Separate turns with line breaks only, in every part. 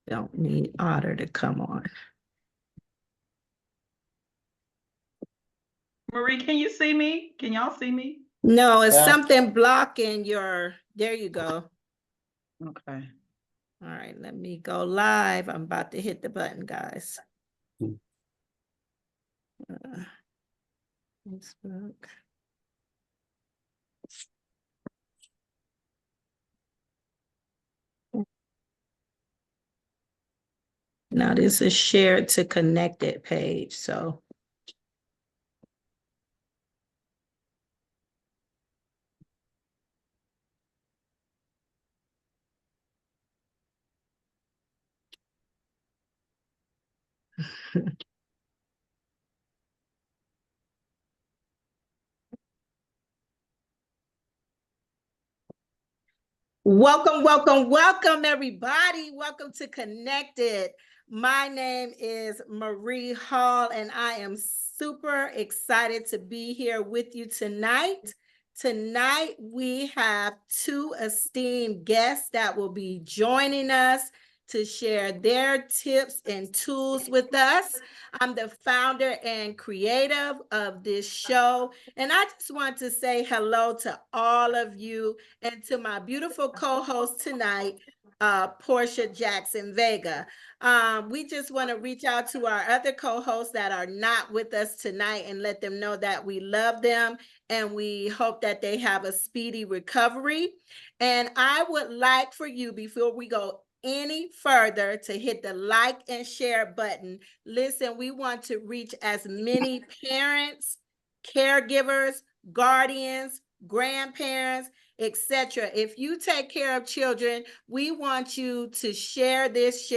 Don't need Otter to come on.
Marie, can you see me? Can y'all see me?
No, it's
Yeah.
something blocking your, there you go.
Okay.
All right, let me go live. I'm about to hit the button, guys. Facebook. Now this is shared to connected page, so. Welcome, welcome, welcome, everybody. Welcome to Connected. My name is Marie Hall, and I am super excited to be here with you tonight. Tonight, we have two esteemed guests that will be joining us to share their tips and tools with us. I'm the founder and creative of this show, and I just want to say hello to all of you and to my beautiful co-host tonight, Portia Jackson Vega. We just want to reach out to our other co-hosts that are not with us tonight and let them know that we love them and we hope that they have a speedy recovery. And I would like for you, before we go any further, to hit the like and share button. Listen, we want to reach as many parents, caregivers, guardians, grandparents, etc. If you take care of children, we want you to share this,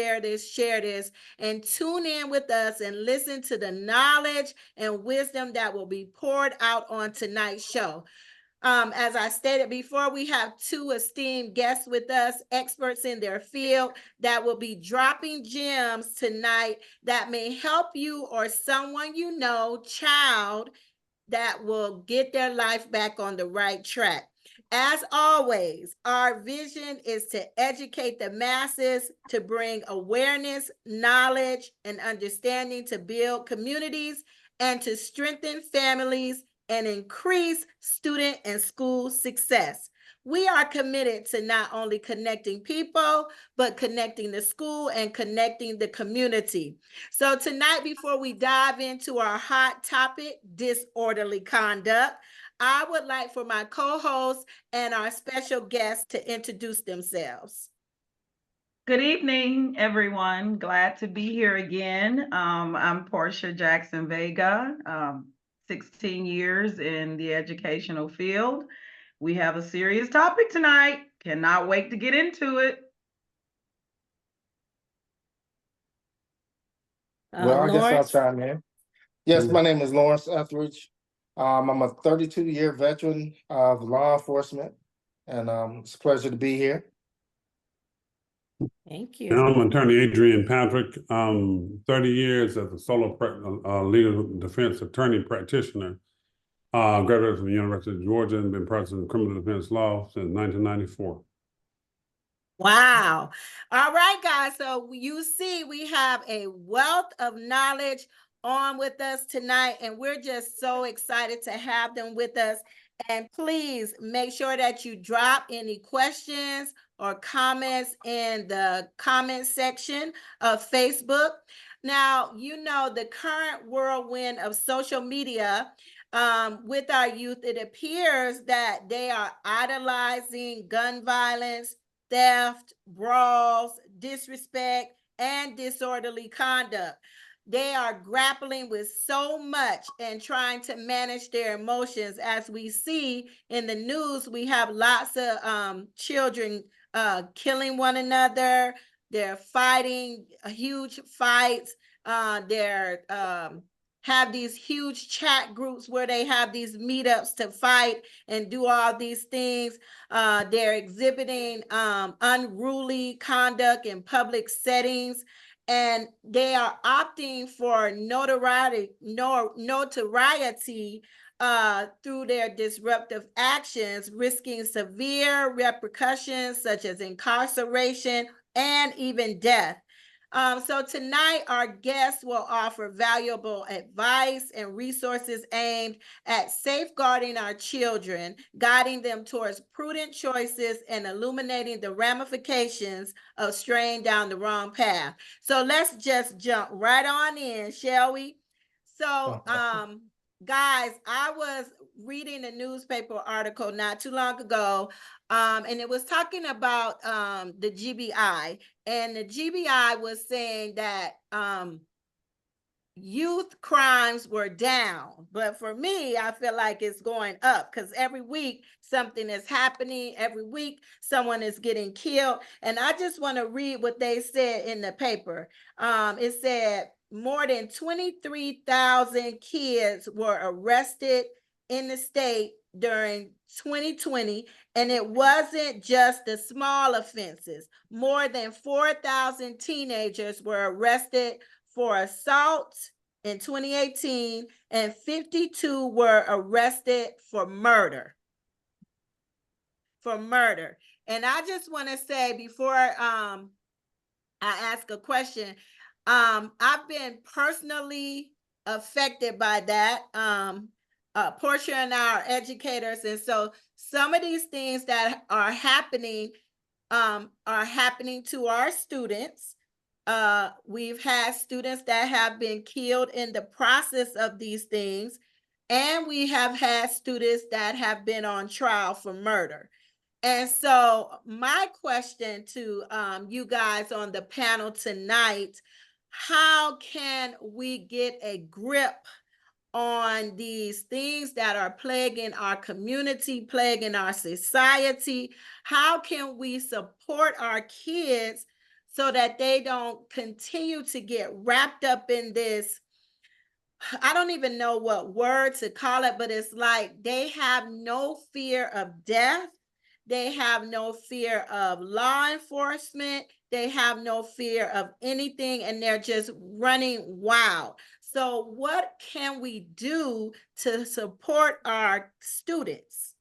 and tune in with us and listen to the knowledge and wisdom that will be poured out on tonight's show. As I stated before, we have two esteemed guests with us, experts in their field, that will be dropping gems tonight that may help you or someone you know, child, that will get their life back on the right track. As always, our vision is to educate the masses, to bring awareness, knowledge, and understanding to build communities and to strengthen families and increase student and school success. We are committed to not only connecting people, but connecting the school and connecting the community. So tonight, before we dive into our hot topic, disorderly conduct, I would like for my co-hosts and our special guests to introduce themselves.
Good evening, everyone. Glad to be here again. I'm Portia Jackson Vega, 16 years in the educational field. We have a serious topic tonight. Cannot wait to get into it.
Well, I guess I'll
Lawrence?
chime in. Yes, my name is Lawrence Etheridge. I'm a 32-year veteran of law enforcement, and it's a pleasure to be here.
Thank
And
you.
I'm attorney Adrian Patrick. 30 years as a solo legal defense attorney practitioner. Graduated from the University of Georgia and been practicing criminal defense law since 1994.
Wow. All right, guys. So you see, we have a wealth of knowledge on with us tonight, and we're just so excited to have them with us. And please make sure that you drop any questions or comments in the comment section of Facebook. Now, you know, the current whirlwind of social media with our youth, it appears that they are idolizing gun violence, theft, brawls, disrespect, and disorderly conduct. They are grappling with so much and trying to manage their emotions. As we see in the news, we have lots of children killing one another. They're fighting huge fights. They're have these huge chat groups where they have these meetups to fight and do all these things. They're exhibiting unruly conduct in public settings, and they are opting for notoriety through their disruptive actions, risking severe repercussions such as incarceration and even death. So tonight, our guests will offer valuable advice and resources aimed at safeguarding our children, guiding them towards prudent choices, and illuminating the ramifications of straying down the wrong path. So let's just jump right on in, shall we? So, guys, I was reading a newspaper article not too long ago, and it was talking about the GBI, and the GBI was saying that youth crimes were down, but for me, I feel like it's going up because every week something is happening. Every week someone is getting killed, and I just want to read what they said in the paper. It said more than 23,000 kids were arrested in the state during 2020, and it wasn't just the small offenses. More than 4,000 teenagers were arrested for assault in 2018, and 52 were arrested for murder. And I just want to say before I ask a question, I've been personally affected by that. Portia and I are educators, and so some of these things that are happening to our students. We've had students that have been killed in the process of these things, and we have had students that have been on trial for murder. And so my question to you guys on the panel tonight, how can we get a grip on these things that are plaguing our community, plaguing our society? How can we support our kids so that they don't continue to get wrapped up in this? I don't even know what word to call it, but it's like they have no fear of death. They have no fear of law enforcement. They have no fear of anything, and they're just running wild. So what can we do to support our students?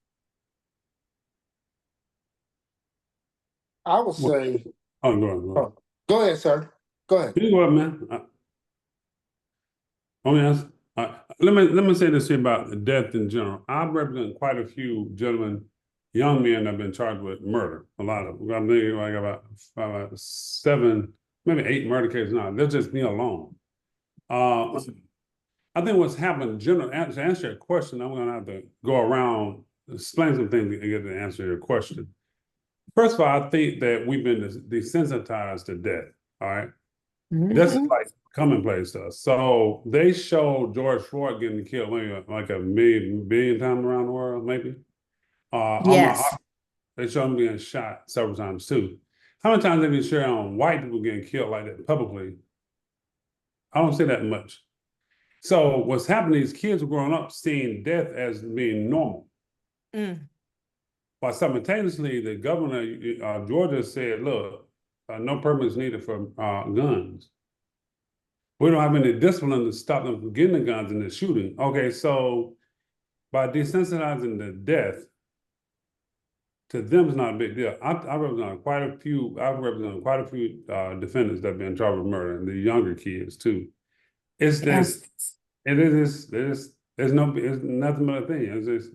I would say,
Oh, go ahead.
go ahead, sir. Go ahead.
You go ahead, man. Let me say this here about death in general. I represent quite a few gentlemen, young men that have been charged with murder. A lot of them. I'm thinking like about 7, maybe 8 murder cases now. They're just me alone. I think what's happened, general, to answer your question, I'm going to have to go around, explain some things to get to answer your question. First of all, I think that we've been desensitized to death. All right. This is like commonplace to us. So they showed George Floyd getting killed maybe like a billion times around the world, maybe.
Yes.
They showed him getting shot several times too. How many times have you shared on white people getting killed like that publicly? I don't say that much. So what's happening is kids are growing up seeing death as being normal. While simultaneously, the governor of Georgia said, look, no permits needed for guns. We don't have any discipline to stop them from getting the guns and the shooting. Okay, so by desensitizing the death, to them it's not a big deal. I've represented quite a few defendants that have been charged with murder, and the younger kids too. It's this, it's nothing but a thing. It's just,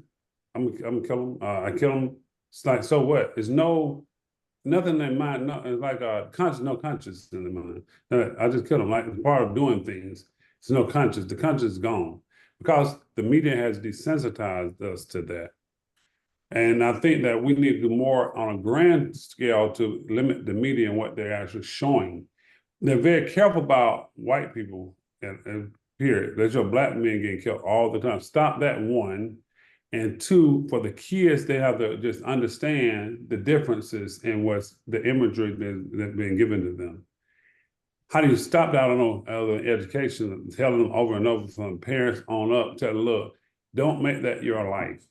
I'm gonna kill them. I kill them. It's like, so what? There's nothing in mind. No, it's like no conscience in the mind. I just kill them. Like, it's part of doing things. There's no conscience. The conscience is gone because the media has desensitized us to that. And I think that we need to do more on a grand scale to limit the media and what they're actually showing. They're very careful about white people, and period. There's your black men getting killed all the time. Stop that, one. And two, for the kids, they have to just understand the differences in what's the imagery that's been given to them. How do you stop that? I don't know, education, telling them over and over from parents on up, tell them, look, don't make that your life.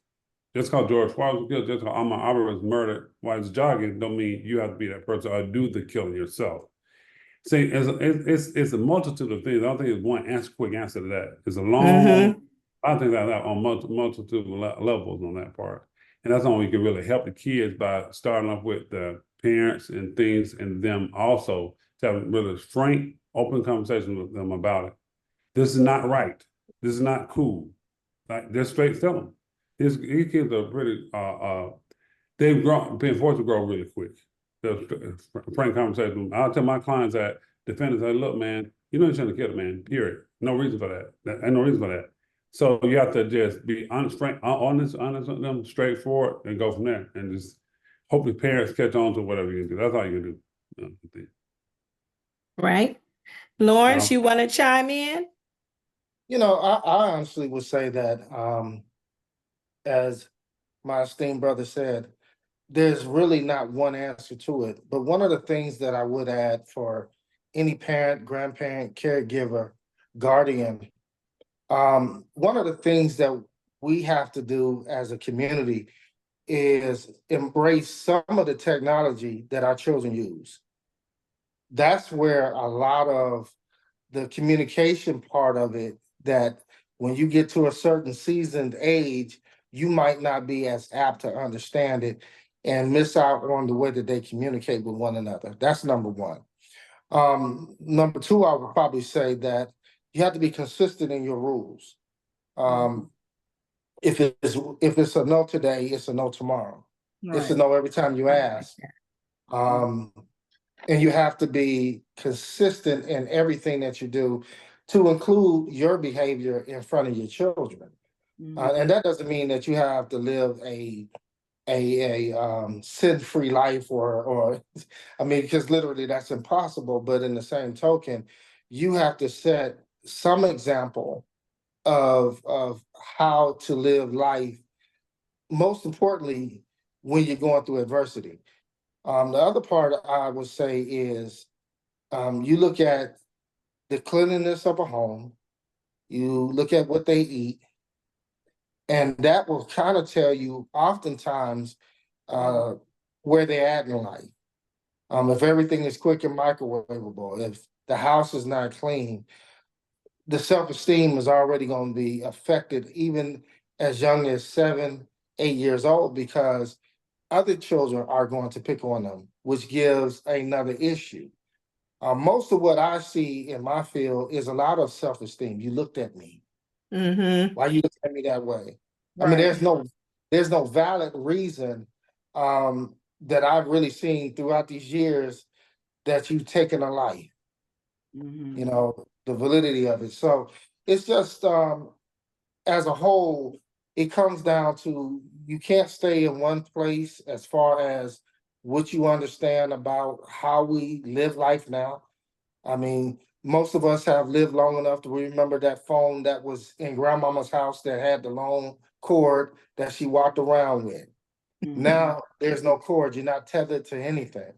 Just because George Floyd was killed, just because Ahmaud Arbery was murdered while he's jogging, don't mean you have to be that person or do the killing yourself. See, it's a multitude of things. I don't think there's one quick answer to that. It's a long I think that on multitude of levels on that part. And that's only we can really help the kids by starting off with the parents and things, and them also to have really frank, open conversation with them about it. This is not right. This is not cool. Like, just straight tell them. These kids are pretty, they've been forced to grow really quick. Just frank conversation. I'll tell my clients that defenders, say, look, man, you know you're trying to kill a man, period. No reason for that. Ain't no reason for that. So you have to just be honest with them, straightforward, and go from there. And just hope the parents catch on to whatever you can do. That's all you can do.
Right. Lawrence, you want to chime in?
You know, I honestly would say that, as my esteemed brother said, there's really not one answer to it. But one of the things that I would add for any parent, grandparent, caregiver, guardian, one of the things that we have to do as a community is embrace some of the technology that our children use. That's where a lot of the communication part of it, that when you get to a certain seasoned age, you might not be as apt to understand it and miss out on the way that they communicate with one another. That's number one. Number two, I would probably say that you have to be consistent in your rules. If it's a no today, it's a no tomorrow. It's a no every time you ask. And you have to be consistent in everything that you do, to include your behavior in front of your children. And that doesn't mean that you have to live a sin-free life, or I mean, because literally that's impossible. But in the same token, you have to set some example of how to live life, most importantly, when you're going through adversity. The other part I would say is, you look at the cleanliness of a home, you look at what they eat, and that will kind of tell you oftentimes where they're at in life. If everything is quick and microwavable, if the house is not clean, the self-esteem is already going to be affected even as young as 7, 8 years old, because other children are going to pick on them, which gives another issue. Most of what I see in my field is a lot of self-esteem. You looked at me. Why you look at me that way? I mean, there's no valid reason that I've really seen throughout these years that you've taken a life. You know, the validity of it. So it's just, as a whole, it comes down to, you can't stay in one place as far as what you understand about how we live life now. I mean, most of us have lived long enough to remember that phone that was in grandmama's house that had the long cord that she walked around with. Now there's no cord, you're not tethered to anything.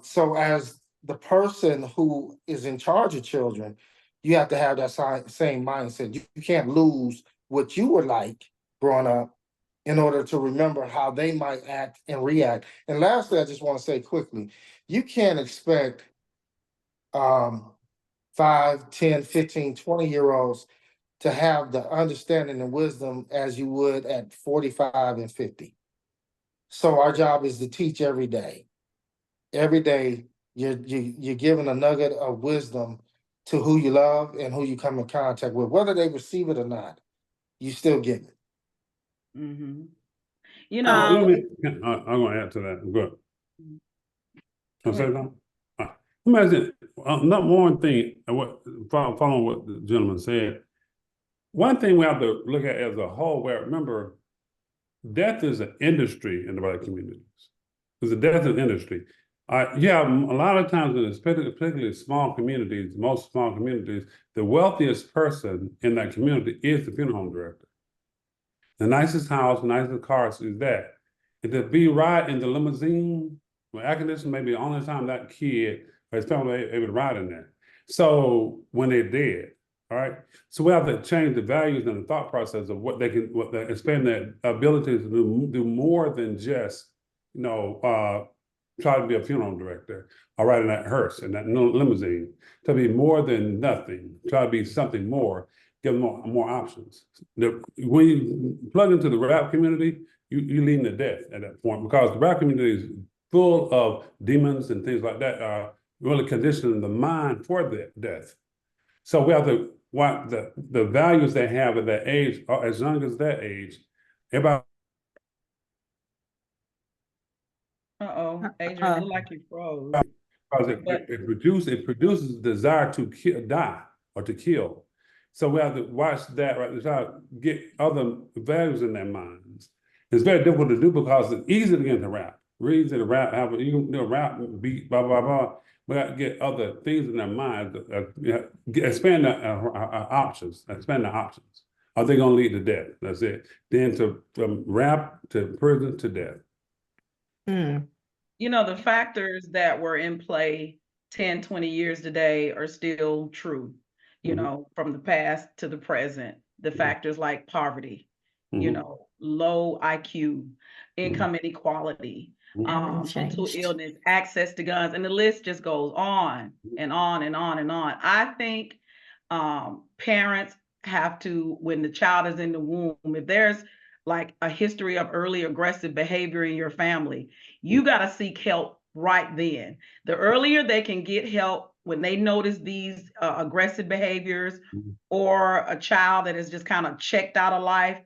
So as the person who is in charge of children, you have to have that same mindset. You can't lose what you were like growing up in order to remember how they might act and react. And lastly, I just want to say quickly, you can't expect 5, 10, 15, 20-year-olds to have the understanding and wisdom as you would at 45 and 50. So our job is to teach every day. Every day, you're giving a nugget of wisdom to who you love and who you come in contact with. Whether they receive it or not, you still get it.
You know,
I'm going to add to that. Good. Can I say something? Imagine, not one thing, following what the gentleman said, one thing we have to look at as a whole, where remember, death is an industry in the Black communities. It's a death industry. Yeah, a lot of times in particularly small communities, most small communities, the wealthiest person in that community is the funeral home director. The nicest house, nicest cars is that. And to be ride in the limousine, well, air conditioning may be the only time that kid or his family able to ride in there. So when they're dead, all right. So we have to change the values and the thought process of what they expand their ability to do more than just, try to be a funeral director or ride in that hearse and that limousine, to be more than nothing, try to be something more. give them more options. When you plug into the rap community, you leading to death at that point, because the rap community is full of demons and things like that, are really conditioning the mind for death. So we have to what the values they have at that age, or as young as that age, everybody.
Adrian, look like you froze.
Because it produces desire to die or to kill. So we have to watch that, right? Try to get other values in their minds. It's very difficult to do because it's easy to get into rap. Read to the rap, you can do a rap beat, blah, blah, blah. We got to get other things in their minds, expand their options, expand their options. Are they going to lead to death? That's it. Then from rap to prison to death.
You know, the factors that were in play 10, 20 years today are still true, you know, from the past to the present. The factors like poverty, you know, low IQ, income inequality, mental illness, access to guns, and the list just goes on and on and on and on. I think parents have to, when the child is in the womb, if there's like a history of early aggressive behavior in your family, you got to seek help right then. The earlier they can get help when they notice these aggressive behaviors, or a child that is just kind of checked out of life,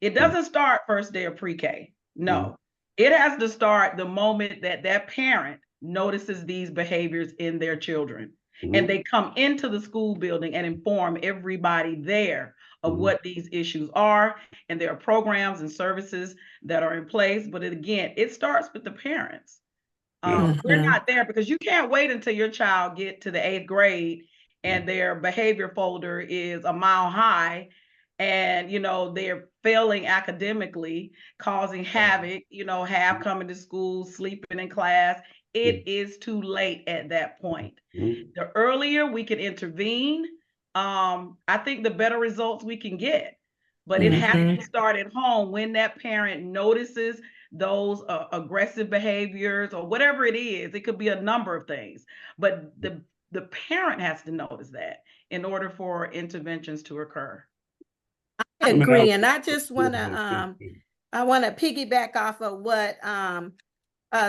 it doesn't start first day of pre-K. No, it has to start the moment that that parent notices these behaviors in their children. And they come into the school building and inform everybody there of what these issues are. And there are programs and services that are in place. But again, it starts with the parents. We're not there because you can't wait until your child get to the 8th grade and their behavior folder is a mile high, and, you know, they're failing academically, causing havoc, you know, half coming to school, sleeping in class. It is too late at that point. The earlier we can intervene, I think the better results we can get. But it has to start at home when that parent notices those aggressive behaviors or whatever it is. It could be a number of things, but the parent has to notice that in order for interventions to occur.
I agree, and I just want to piggyback off of what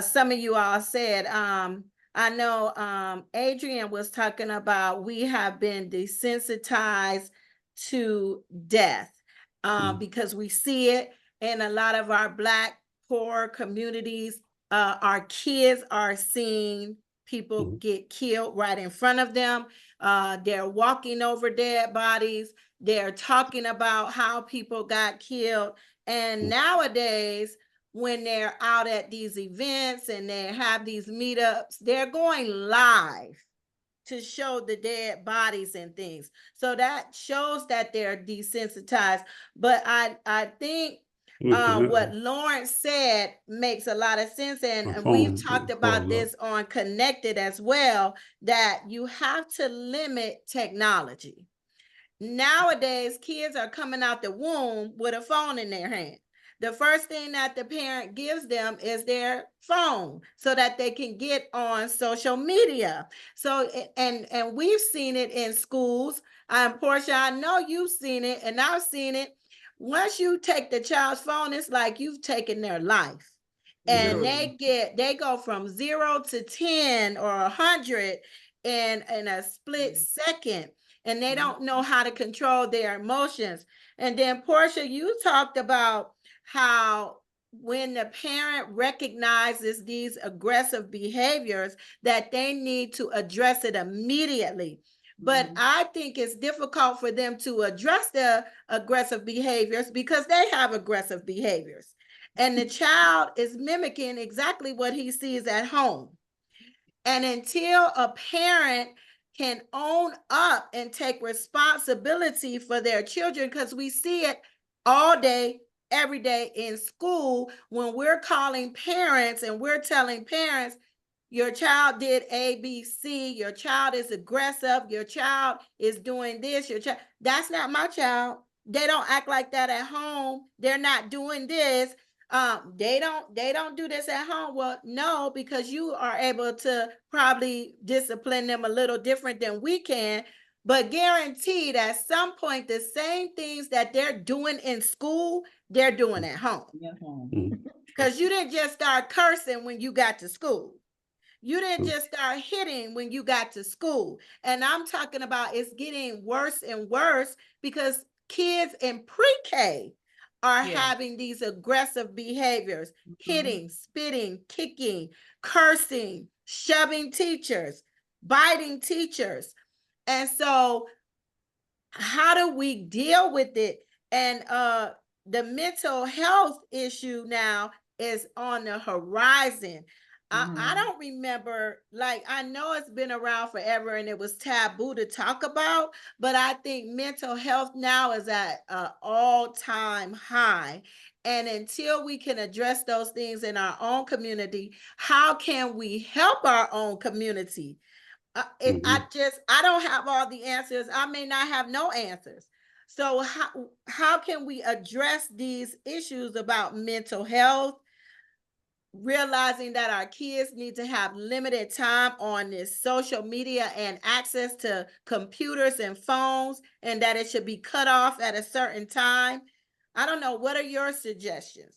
some of you all said. I know Adrian was talking about we have been desensitized to death because we see it in a lot of our Black poor communities. Our kids are seeing people get killed right in front of them. They're walking over dead bodies. They're talking about how people got killed. And nowadays, when they're out at these events and they have these meetups, they're going live to show the dead bodies and things. So that shows that they're desensitized. But I think what Lawrence said makes a lot of sense. And we've talked about this on Connected as well, that you have to limit technology. Nowadays, kids are coming out the womb with a phone in their hand. The first thing that the parent gives them is their phone so that they can get on social media. So, and we've seen it in schools. Portia, I know you've seen it, and I've seen it. Once you take the child's phone, it's like you've taken their life. And they go from 0 to 10 or 100 in a split second. And they don't know how to control their emotions. And then Portia, you talked about how when the parent recognizes these aggressive behaviors, that they need to address it immediately. But I think it's difficult for them to address the aggressive behaviors because they have aggressive behaviors. And the child is mimicking exactly what he sees at home. And until a parent can own up and take responsibility for their children, because we see it all day, every day in school, when we're calling parents and we're telling parents, your child did A, B, C, your child is aggressive, your child is doing this, your child, that's not my child. They don't act like that at home. They're not doing this. They don't do this at home. Well, no, because you are able to probably discipline them a little different than we can. but guaranteed at some point, the same things that they're doing in school, they're doing at home. Because you didn't just start cursing when you got to school. You didn't just start hitting when you got to school. And I'm talking about it's getting worse and worse because kids in pre-K are having these aggressive behaviors, hitting, spitting, kicking, cursing, shoving teachers, biting teachers. And so how do we deal with it? And the mental health issue now is on the horizon. I don't remember, like, I know it's been around forever and it was taboo to talk about, but I think mental health now is at an all-time high. And until we can address those things in our own community, how can we help our own community? I don't have all the answers. I may not have no answers. So how can we address these issues about mental health, realizing that our kids need to have limited time on this social media and access to computers and phones, and that it should be cut off at a certain time? I don't know. What are your suggestions?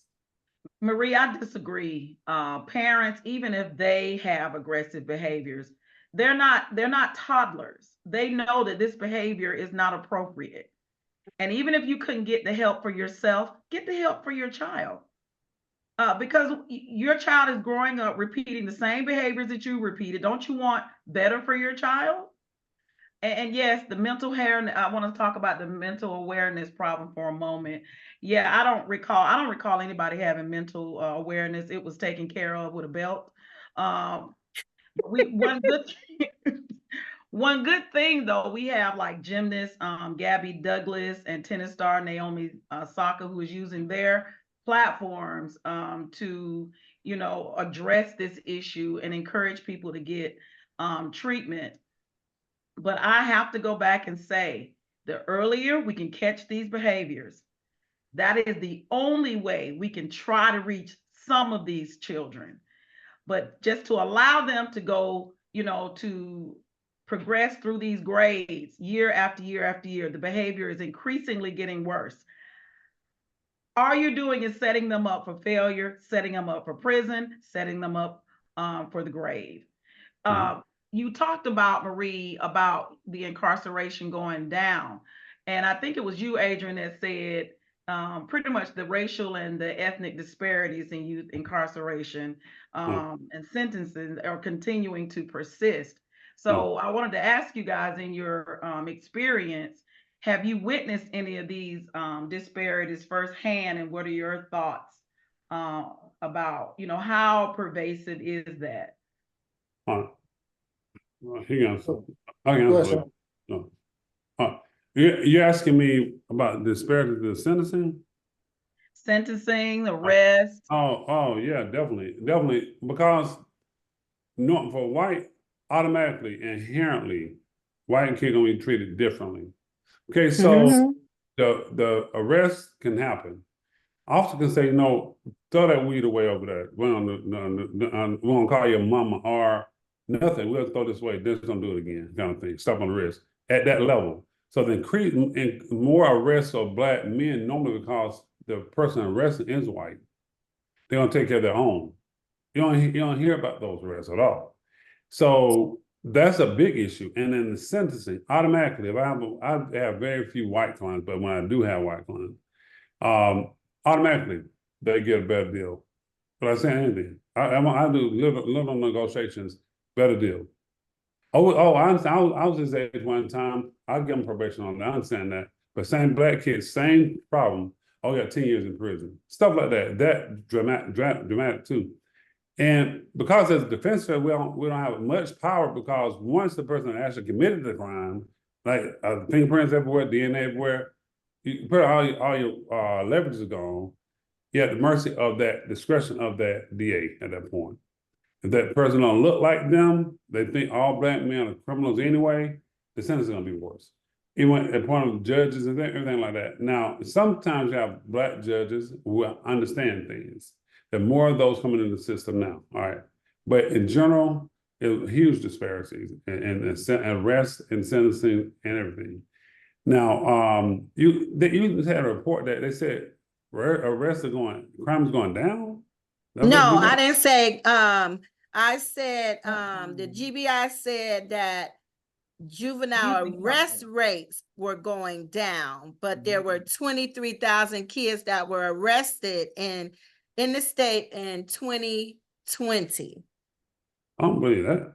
Marie, I disagree. Parents, even if they have aggressive behaviors, they're not toddlers. They know that this behavior is not appropriate. And even if you couldn't get the help for yourself, get the help for your child. Because your child is growing up repeating the same behaviors that you repeated. Don't you want better for your child? And yes, the mental health, I want to talk about the mental awareness problem for a moment. Yeah, I don't recall anybody having mental awareness. It was taken care of with a belt. One good thing though, we have like gymnast Gabby Douglas and tennis star Naomi Osaka, who is using their platforms to, address this issue and encourage people to get treatment. But I have to go back and say, the earlier we can catch these behaviors, that is the only way we can try to reach some of these children. But just to allow them to go, to progress through these grades year after year after year, the behavior is increasingly getting worse. All you're doing is setting them up for failure, setting them up for prison, setting them up for the grave. You talked about, Marie, about the incarceration going down. And I think it was you, Adrian, that said pretty much the racial and the ethnic disparities in youth incarceration and sentences are continuing to persist. So I wanted to ask you guys, in your experience, have you witnessed any of these disparities firsthand, and what are your thoughts about, how pervasive is that?
He answered. I can answer. No. You're asking me about the disparity of the
sentencing, arrest.
Oh, yeah, definitely, because for white, automatically, inherently, white kids gonna be treated differently. Okay, so the arrest can happen. Officer can say, throw that weed away over there. We won't call your mama or nothing. We'll throw this away. Just don't do it again, kind of thing. Stop on the wrist at that level. So the increase in more arrests of Black men, normally because the person arrested is white. They're gonna take care of their own. You don't hear about those arrests at all. So that's a big issue. And then the sentencing, automatically, I have very few white clients, but when I do have white clients, automatically they get a better deal. But I say anything. I do little negotiations, better deal. I understand. I was his age one time. I'll give him probation on that. I understand that. But same Black kids, same problem. Oh, got 10 years in prison. Stuff like that. That dramatic too. And because as a defense attorney, we don't have much power, because once the person actually committed the crime, like fingerprints everywhere, DNA everywhere, you put all your leverage is gone. You're at the mercy of that discretion of that DA at that point. If that person don't look like them, they think all Black men are criminals anyway, the sentence is gonna be worse. Even at the point of judges and everything like that. Now, sometimes you have Black judges who understand things. There are more of those coming in the system now, all right? But in general, it was huge disparities and arrests and sentencing and everything. Now, you had a report that they said arrests are crime is going down. That's what
No,
you
I
got?
didn't say, I said, the GBI said that juvenile arrest rates were going down, but there were 23,000 kids that were arrested in the state in 2020.
I don't believe that.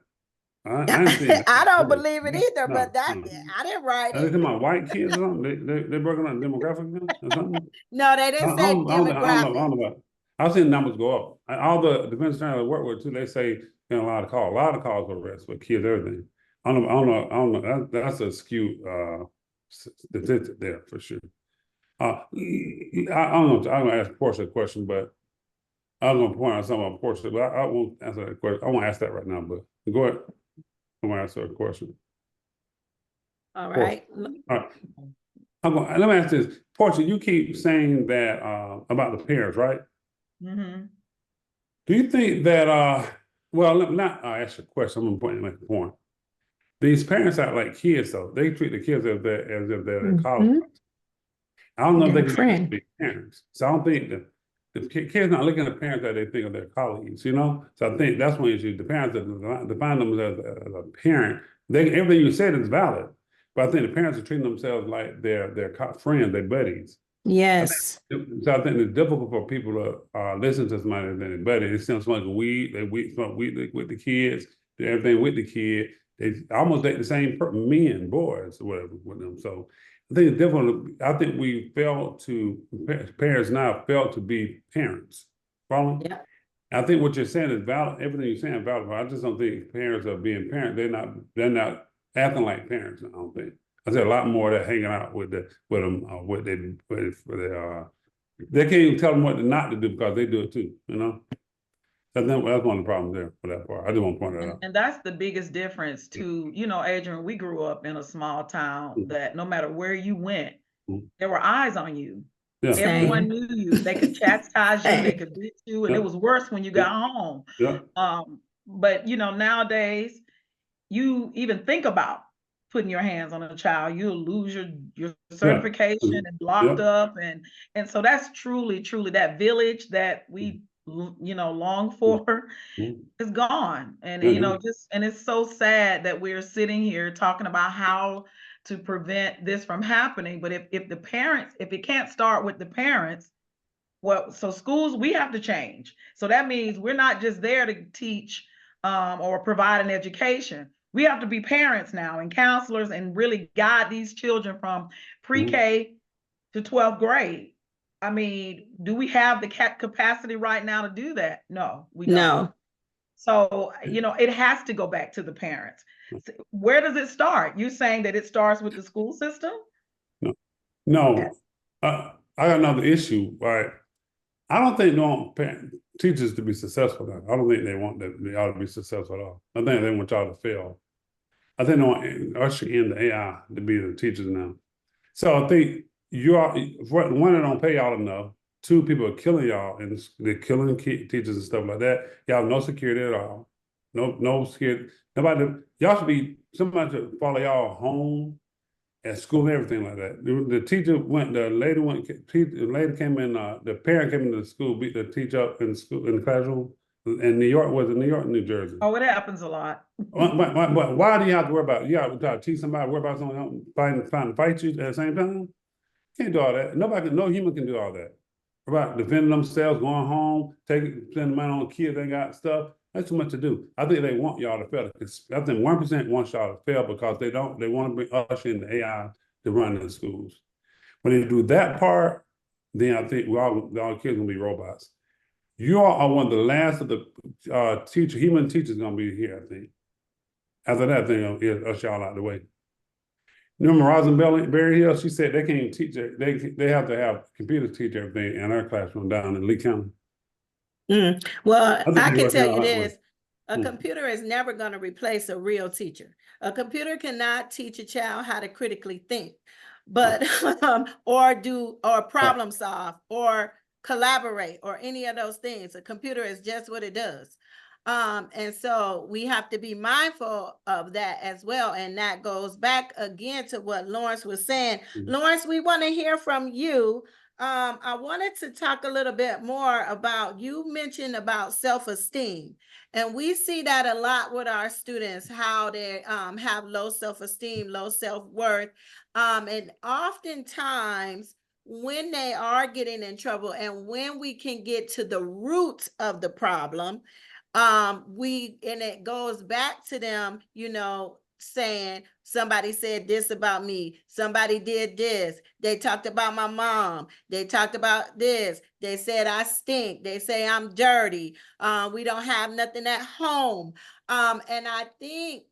I ain't seen that.
I don't believe it either,
No,
but that
no.
I didn't write
Are they
it.
talking about white kids or something? They broken on demographic or something?
No, they didn't say
I don't know
demographic.
about. I've seen numbers go up. All the defense attorneys I work with too, they say a lot of calls for arrests with kids, everything. I don't know. That's a skewed statistic there for sure. I don't know. I'm gonna ask Portia a question, but I'm gonna point out something about Portia, but I won't answer that question. I won't ask that right now, but go ahead. I'm gonna ask her a question.
All right.
All right. Let me ask this. Portia, you keep saying that about the parents, right?
Mm-hmm.
Do you think that I'll ask you a question, I'm gonna make a point. These parents act like kids though. They treat the kids as if they're in college. I don't know if they can be parents. So I don't think that the kids not looking at parents that they think of their colleagues, you know? So I think that's one issue. The parents that define them as a parent, everything you said is valid. But I think the parents are treating themselves like they're friends, their buddies.
Yes.
So I think it's difficult for people to listen to somebody than their buddy. They smoke weed, smoke weed with the kids, do everything with the kid. They almost date the same men, boys, or whatever with them. So I think it's difficult. I think parents now fail to be parents. Follow?
Yeah.
I think what you're saying is valid. Everything you're saying is valid. But I just don't think parents are being parents. They're not acting like parents. I don't think. I see a lot more that hanging out with them, they can't even tell them what not to do because they do it too. You know, that's one of the problems there for that part. I just want to point that out.
And that's the biggest difference to, Adrian, we grew up in a small town that no matter where you went, there were eyes on you.
Yeah.
Everyone knew you. They could chastise you, they could beat you, and it was worse when you got home.
Yeah.
But nowadays, you even think about putting your hands on a child, you'll lose your certification and locked up. And so that's truly that village that we long for is gone. And and it's so sad that we're sitting here talking about how to prevent this from happening. But if it can't start with the parents, so schools, we have to change. So that means we're not just there to teach or provide an education. We have to be parents now and counselors and really guide these children from pre-K to 12th grade. I mean, do we have the capacity right now to do that? No, we don't.
No.
So, it has to go back to the parents. Where does it start? You saying that it starts with the school system?
No. I got another issue, right? I don't think they want teachers to be successful now. I don't think they want that they ought to be successful at all. I think they want y'all to fail. I think they want usher in the AI to be the teachers now. So I think one, they don't pay y'all enough. Two, people are killing y'all and they're killing teachers and stuff like that. Y'all have no security at all. No security. Y'all should be, somebody should follow y'all home, at school, everything like that. The lady came in, the parent came into the school, beat the teacher up in the classroom. In New York, was it New York, New Jersey?
Oh, it happens a lot.
Why do you have to worry about, you have to try to teach somebody, worry about someone trying to fight you at the same time? Can't do all that. No human can do all that. About defending themselves, going home, spending money on kids, they got stuff. That's too much to do. I think they want y'all to fail. I think 1% wants y'all to fail because they want to bring usher in the AI to run the schools. When they do that part, then I think all kids gonna be robots. You all are one of the last of the human teachers gonna be here, I think. After that, thing usher y'all out the way. Remember Rosenberry Hill? She said they can't even teach it. They have to have computers teach everything in our classroom down in Lee County.
Well, I can tell you this, a computer is never going to replace a real teacher. A computer cannot teach a child how to critically think, but or problem solve or collaborate or any of those things. A computer is just what it does. And so we have to be mindful of that as well. And that goes back again to what Lawrence was saying.
Mhm.
Lawrence, we want to hear from you. I wanted to talk a little bit more about, you mentioned about self-esteem. And we see that a lot with our students, how they have low self-esteem, low self-worth. And oftentimes when they are getting in trouble and when we can get to the root of the problem, and it goes back to them, saying somebody said this about me, somebody did this, they talked about my mom, they talked about this, they said I stink, they say I'm dirty, we don't have nothing at home. And I think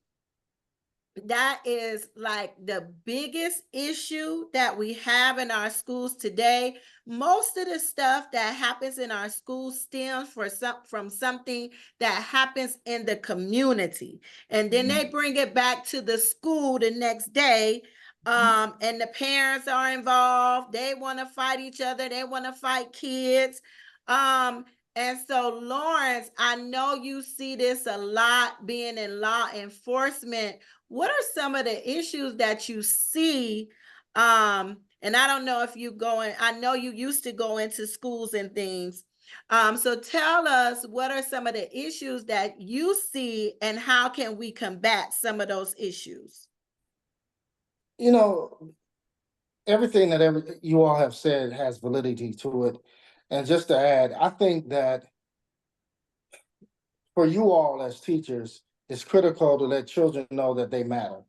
that is like the biggest issue that we have in our schools today. Most of the stuff that happens in our schools stems from something that happens in the community. And then they bring it back to the school the next day. And the parents are involved. They want to fight each other. They want to fight kids. And so, Lawrence, I know you see this a lot being in law enforcement. What are some of the issues that you see? And I don't know if you I know you used to go into schools and things. So tell us, what are some of the issues that you see and how can we combat some of those issues?
You know, everything that you all have said has validity to it. And just to add, I think that for you all as teachers, it's critical to let children know that they matter.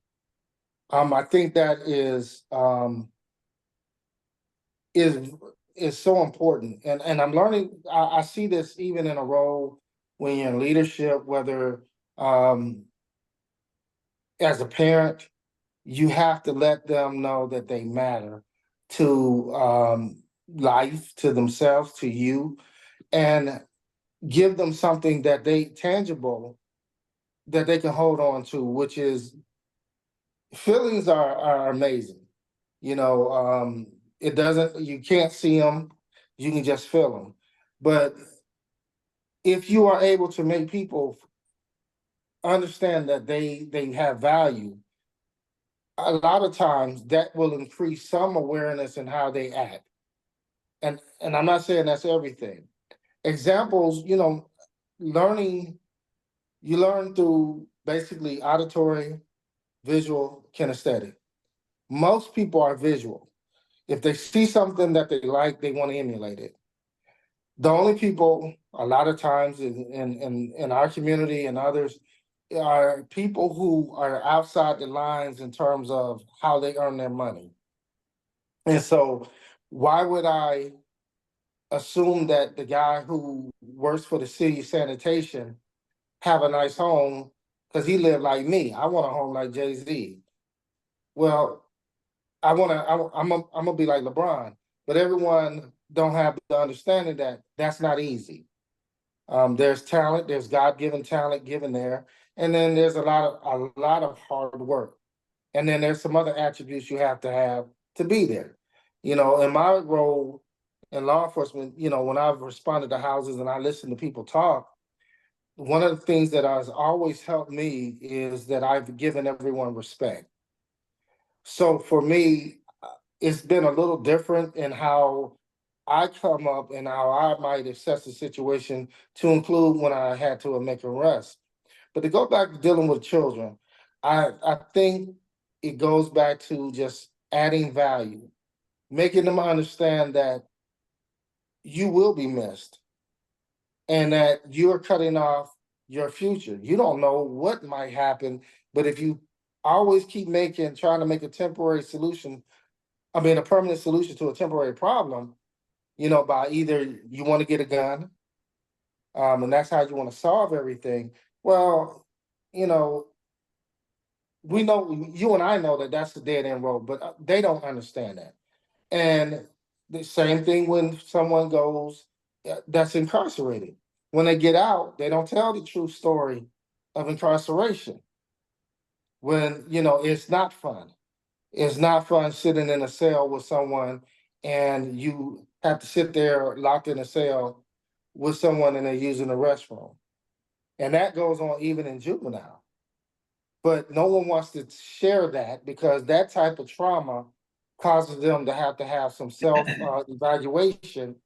I think that is is so important. And I'm learning, I see this even in a role when you're in leadership, whether as a parent, you have to let them know that they matter to life, to themselves, to you, and give them something that they tangible that they can hold on to, which is feelings are amazing. It doesn't, you can't see them, you can just feel them. But if you are able to make people understand that they have value, a lot of times that will increase some awareness in how they act. And I'm not saying that's everything. Examples, learning, you learn through basically auditory, visual, kinesthetic. Most people are visual. If they see something that they like, they want to emulate it. The only people, a lot of times in our community and others, are people who are outside the lines in terms of how they earn their money. And so, why would I assume that the guy who works for the city sanitation have a nice home because he lived like me? I want a home like Jay-Z. Well, I'm gonna be like LeBron, but everyone don't have the understanding that that's not easy. There's talent, there's God-given talent given there, and then there's a lot of hard work, and then there's some other attributes you have to be there. In my role in law enforcement, when I've responded to houses and I listen to people talk, one of the things that has always helped me is that I've given everyone respect. So for me, it's been a little different in how I come up and how I might assess the situation, to include when I had to make an arrest. But to go back to dealing with children, I think it goes back to just adding value, making them understand that you will be missed and that you're cutting off your future. You don't know what might happen, but if you always keep trying to make a permanent solution to a temporary problem, by either you want to get a gun, and that's how you want to solve everything. Well, we know, you and I know that that's the dead end road, but they don't understand that. And the same thing when someone goes that's incarcerated. When they get out, they don't tell the true story of incarceration. When, it's not fun. It's not fun sitting in a cell with someone and you have to sit there locked in a cell with someone and they're using the restroom. And that goes on even in juvenile. But no one wants to share that because that type of trauma causes them to have some self evaluation.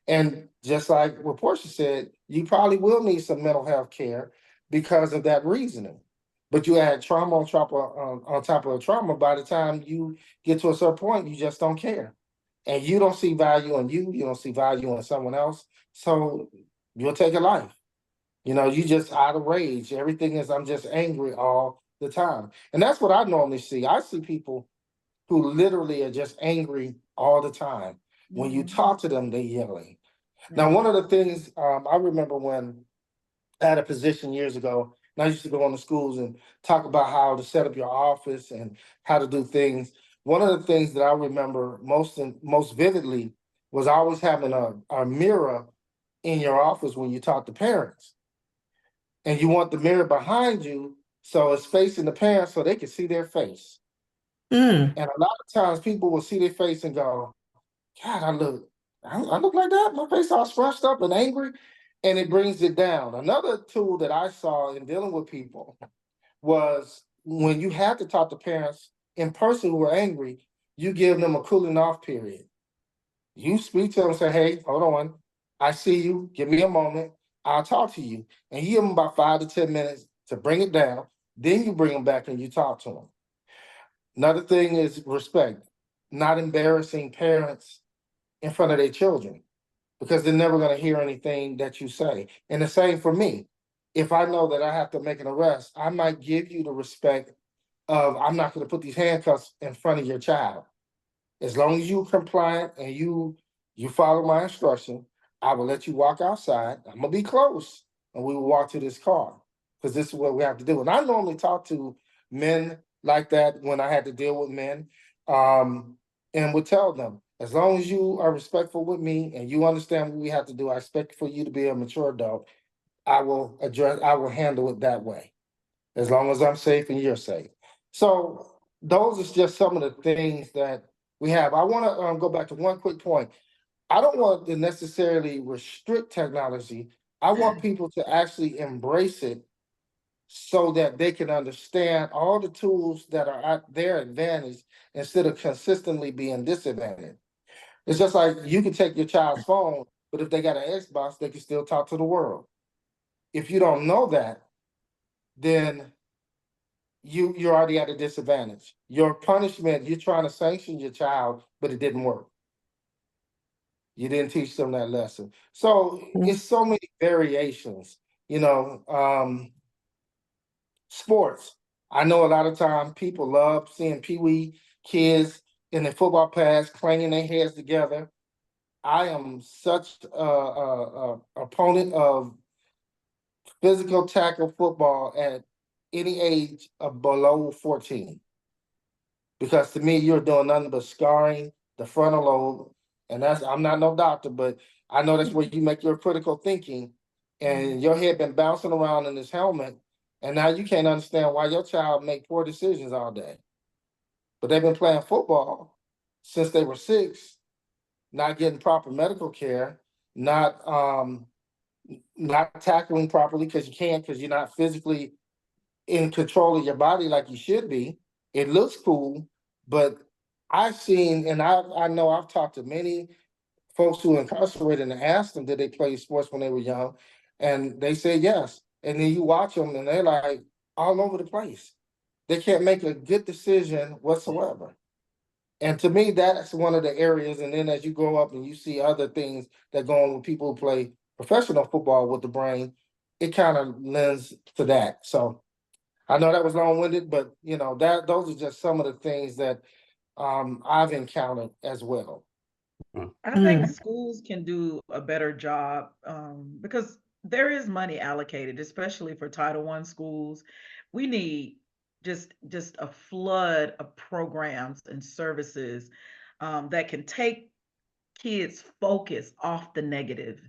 And just like what Portia said, you probably will need some mental health care because of that reasoning. But you add trauma on top of trauma, by the time you get to a certain point, you just don't care. And you don't see value in you, you don't see value in someone else. So you'll take a life. You know, you just out of rage. Everything is, I'm just angry all the time. And that's what I normally see. I see people who literally are just angry all the time. When you talk to them, they're yelling. Now, one of the things I remember when I had a position years ago, and I used to go on the schools and talk about how to set up your office and how to do things. One of the things that I remember most vividly was always having a mirror in your office when you talk to parents. And you want the mirror behind you so it's facing the parents so they can see their face.
Mm.
And a lot of times people will see their face and go, God, I look like that. My face all scrunched up and angry, and it brings it down. Another tool that I saw in dealing with people was when you have to talk to parents in person who are angry, you give them a cooling off period. You speak to them and say, hey, hold on. I see you. Give me a moment. I'll talk to you. And you give them about 5 to 10 minutes to bring it down. Then you bring them back and you talk to them. Another thing is respect, not embarrassing parents in front of their children because they're never going to hear anything that you say. And the same for me. If I know that I have to make an arrest, I might give you the respect of I'm not going to put these handcuffs in front of your child. As long as you're compliant and you follow my instruction, I will let you walk outside. I'm gonna be close, and we will walk to this car because this is what we have to do. And I normally talk to men like that when I had to deal with men, and would tell them as long as you are respectful with me and you understand what we have to do, I expect for you to be a mature adult. I will handle it that way, as long as I'm safe and you're safe. So those are just some of the things that we have. I want to go back to one quick point. I don't want to necessarily restrict technology. I want people to actually embrace it so that they can understand all the tools that are at their advantage instead of consistently being disadvantaged. It's just like you can take your child's phone, but if they got an Xbox, they can still talk to the world. If you don't know that, then you're already at a disadvantage. Your punishment, you're trying to sanction your child, but it didn't work. You didn't teach them that lesson. So it's so many variations, sports. I know a lot of time people love seeing Pee-wee kids in the football pads clanging their heads together. I am such a opponent of physical tackle football at any age of below 14. Because to me, you're doing nothing but scarring the frontal lobe. And I'm not no doctor, but I know that's where you make your critical thinking. And your head been bouncing around in this helmet. And now you can't understand why your child make poor decisions all day. But they've been playing football since they were 6, not getting proper medical care, not tackling properly because you can't, because you're not physically in control of your body like you should be. It looks cool, but I've seen, and I know I've talked to many folks who are incarcerated and asked them, did they play sports when they were young? And they say yes. And then you watch them and they're like all over the place. They can't make a good decision whatsoever. And to me, that's one of the areas. And then as you grow up and you see other things that go on with people who play professional football with the brain, it kind of lends to that. So I know that was long-winded, but those are just some of the things that I've encountered as well.
I think schools can do a better job because there is money allocated, especially for Title I schools. We need just a flood of programs and services that can take kids' focus off the negative.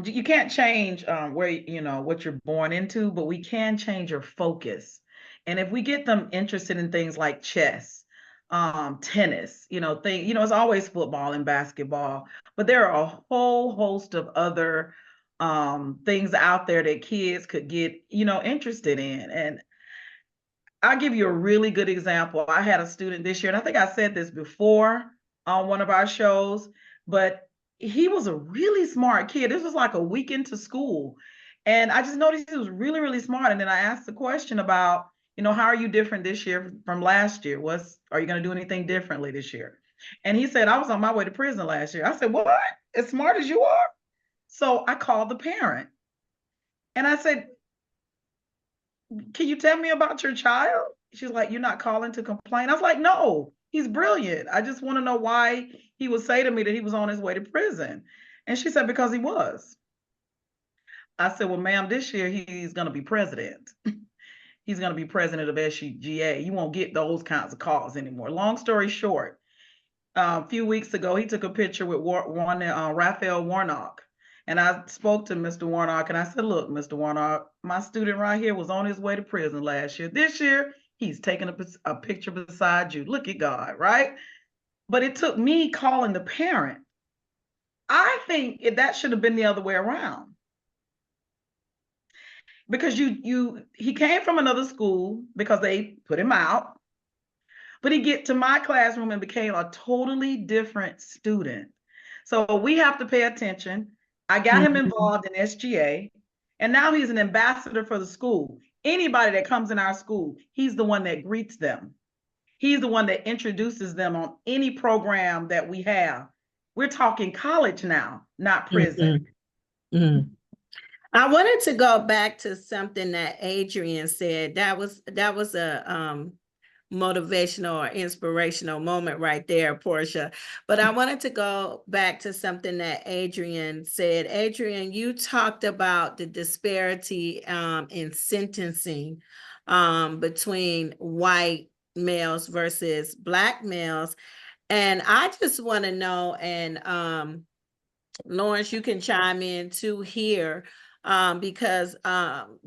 You can't change where what you're born into, but we can change your focus. And if we get them interested in things like chess, tennis, it's always football and basketball, but there are a whole host of other things out there that kids could get, interested in. And I'll give you a really good example. I had a student this year, and I think I said this before on one of our shows, but he was a really smart kid. This was like a week into school. And I just noticed he was really, really smart. And then I asked the question about, how are you different this year from last year? Are you going to do anything differently this year? And he said, I was on my way to prison last year. I said, what? As smart as you are? So I called the parent and I said, can you tell me about your child? She's like, you're not calling to complain? I was like, no, he's brilliant. I just want to know why he would say to me that he was on his way to prison. And she said, because he was. I said, well, ma'am, this year he's going to be president. He's going to be president of SUGA. You won't get those kinds of calls anymore. Long story short, a few weeks ago, he took a picture with Raphael Warnock. And I spoke to Mr. Warnock and I said, look, Mr. Warnock, my student right here was on his way to prison last year. This year, he's taking a picture beside you. Look at God, right? But it took me calling the parent. I think that should have been the other way around. Because he came from another school because they put him out. But he get to my classroom and became a totally different student. So we have to pay attention. I got him involved in SGA, and now he's an ambassador for the school. Anybody that comes in our school, he's the one that greets them. He's the one that introduces them on any program that we have. We're talking college now, not prison.
I wanted to go back to something that Adrian said. That was a motivational or inspirational moment right there, Portia. But I wanted to go back to something that Adrian said. Adrian, you talked about the disparity in sentencing between white males versus Black males. And I just want to know, and Lawrence, you can chime in too here, because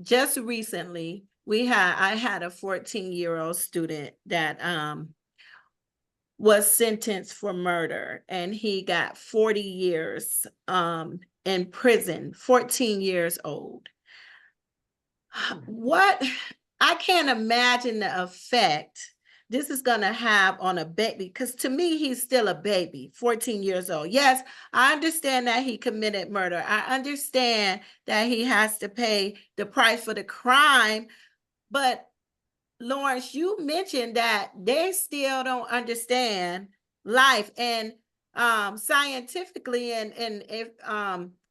just recently I had a 14-year-old student that was sentenced for murder, and he got 40 years in prison, 14 years old. What I can't imagine the effect this is going to have on a baby, because to me, he's still a baby, 14 years old. Yes, I understand that he committed murder. I understand that he has to pay the price for the crime. But Lawrence, you mentioned that they still don't understand life, and scientifically, and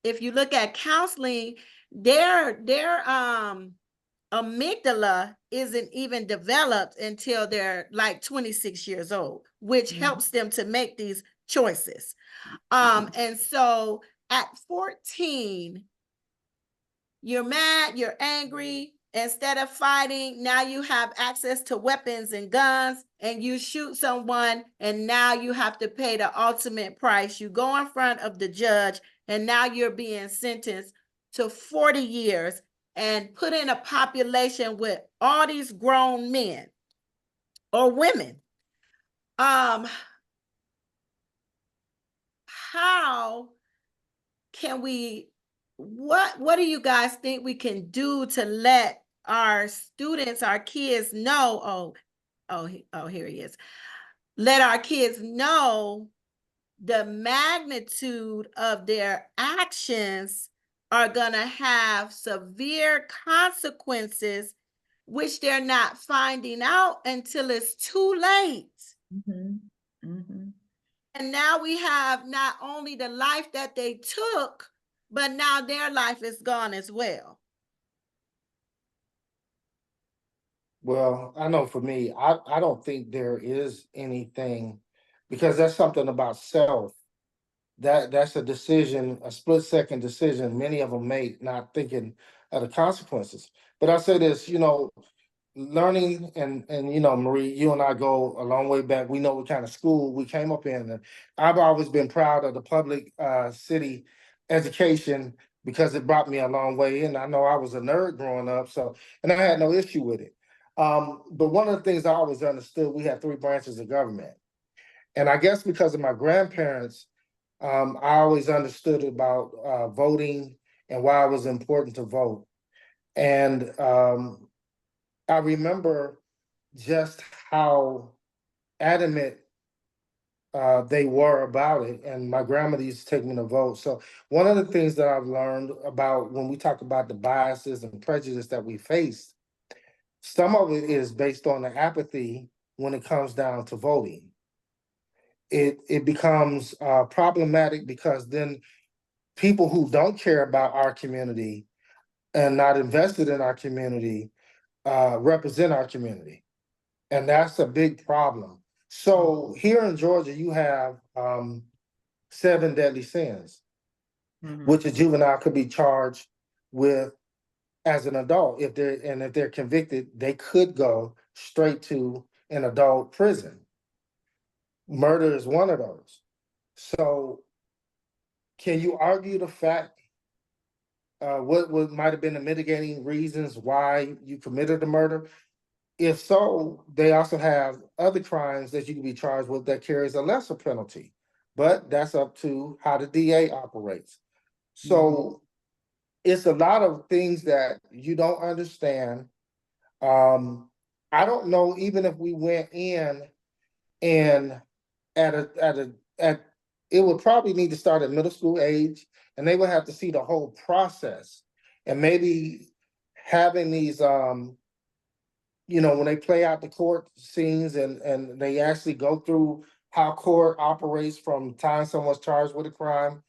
if you look at counseling, their amygdala isn't even developed until they're like 26 years old, which helps them to make these choices. And so at 14, you're mad, you're angry. Instead of fighting, now you have access to weapons and guns, and you shoot someone, and now you have to pay the ultimate price. You go in front of the judge, and now you're being sentenced to 40 years and put in a population with all these grown men or women. How can we, what do you guys think we can do to let our students, our kids know, here he is. Let our kids know the magnitude of their actions are gonna have severe consequences, which they're not finding out until it's too late. And now we have not only the life that they took, but now their life is gone as well.
Well, I know for me, I don't think there is anything, because that's something about self. That's a decision, a split-second decision many of them make, not thinking of the consequences. But I say this, learning, and Marie, you and I go a long way back. We know what kind of school we came up in. And I've always been proud of the public city education, because it brought me a long way. And I know I was a nerd growing up, and I had no issue with it. But one of the things I always understood, we had 3 branches of government. And I guess because of my grandparents, I always understood about voting and why it was important to vote. And I remember just how adamant they were about it. And my grandmother used to take me to vote. So one of the things that I've learned about when we talk about the biases and prejudice that we face, some of it is based on the apathy when it comes down to voting. It becomes problematic because then people who don't care about our community and not invested in our community represent our community. And that's a big problem. So here in Georgia, you have 7 deadly sins,
Mhm.
which a juvenile could be charged with as an adult. If they're convicted, they could go straight to an adult prison. Murder is one of those. So can you argue the fact what might have been the mitigating reasons why you committed the murder? If so, they also have other crimes that you can be charged with that carries a lesser penalty. But that's up to how the DA operates. So it's a lot of things that you don't understand. I don't know, even if we went in and at it would probably need to start at middle school age, and they would have to see the whole process. And maybe having these when they play out the court scenes and they actually go through how court operates from time someone's charged with a crime,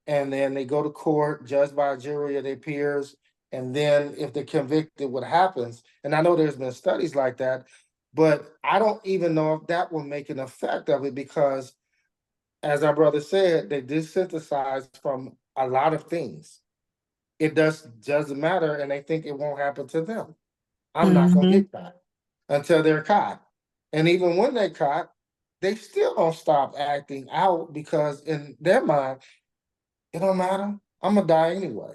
and then they go to court, judged by a jury of their peers, and then if they're convicted, what happens? And I know there's been studies like that, but I don't even know if that will make an effect of it because, as our brother said, they desensitize from a lot of things. It doesn't matter, and they think it won't happen to them. I'm not gonna get caught until they're caught. And even when they're caught, they still don't stop acting out because in their mind, it don't matter. I'm gonna die anyway.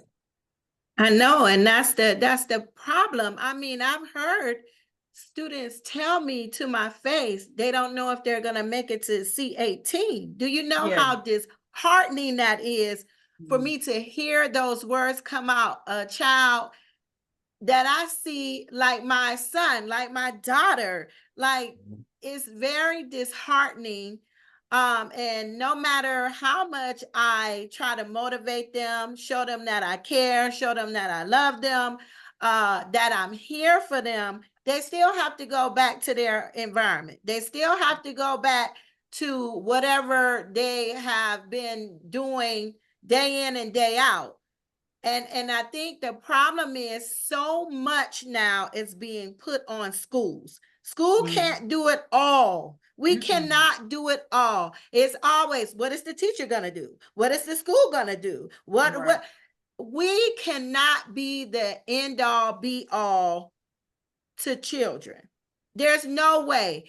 I know, and that's the problem. I mean, I've heard students tell me to my face they don't know if they're gonna make it to C18. Do you know
Yeah.
how disheartening that is for
Mhm.
me to hear those words come out? A child that I see, like my son, like my daughter, like it's very disheartening. And no matter how much I try to motivate them, show them that I care, show them that I love them, that I'm here for them, they still have to go back to their environment. They still have to go back to whatever they have been doing day in and day out. And I think the problem is so much now is being put on schools. School can't do it all. We cannot do it all. It's always, what is the teacher gonna do? What is the school gonna do? What we cannot be the end all be all to children. There's no way.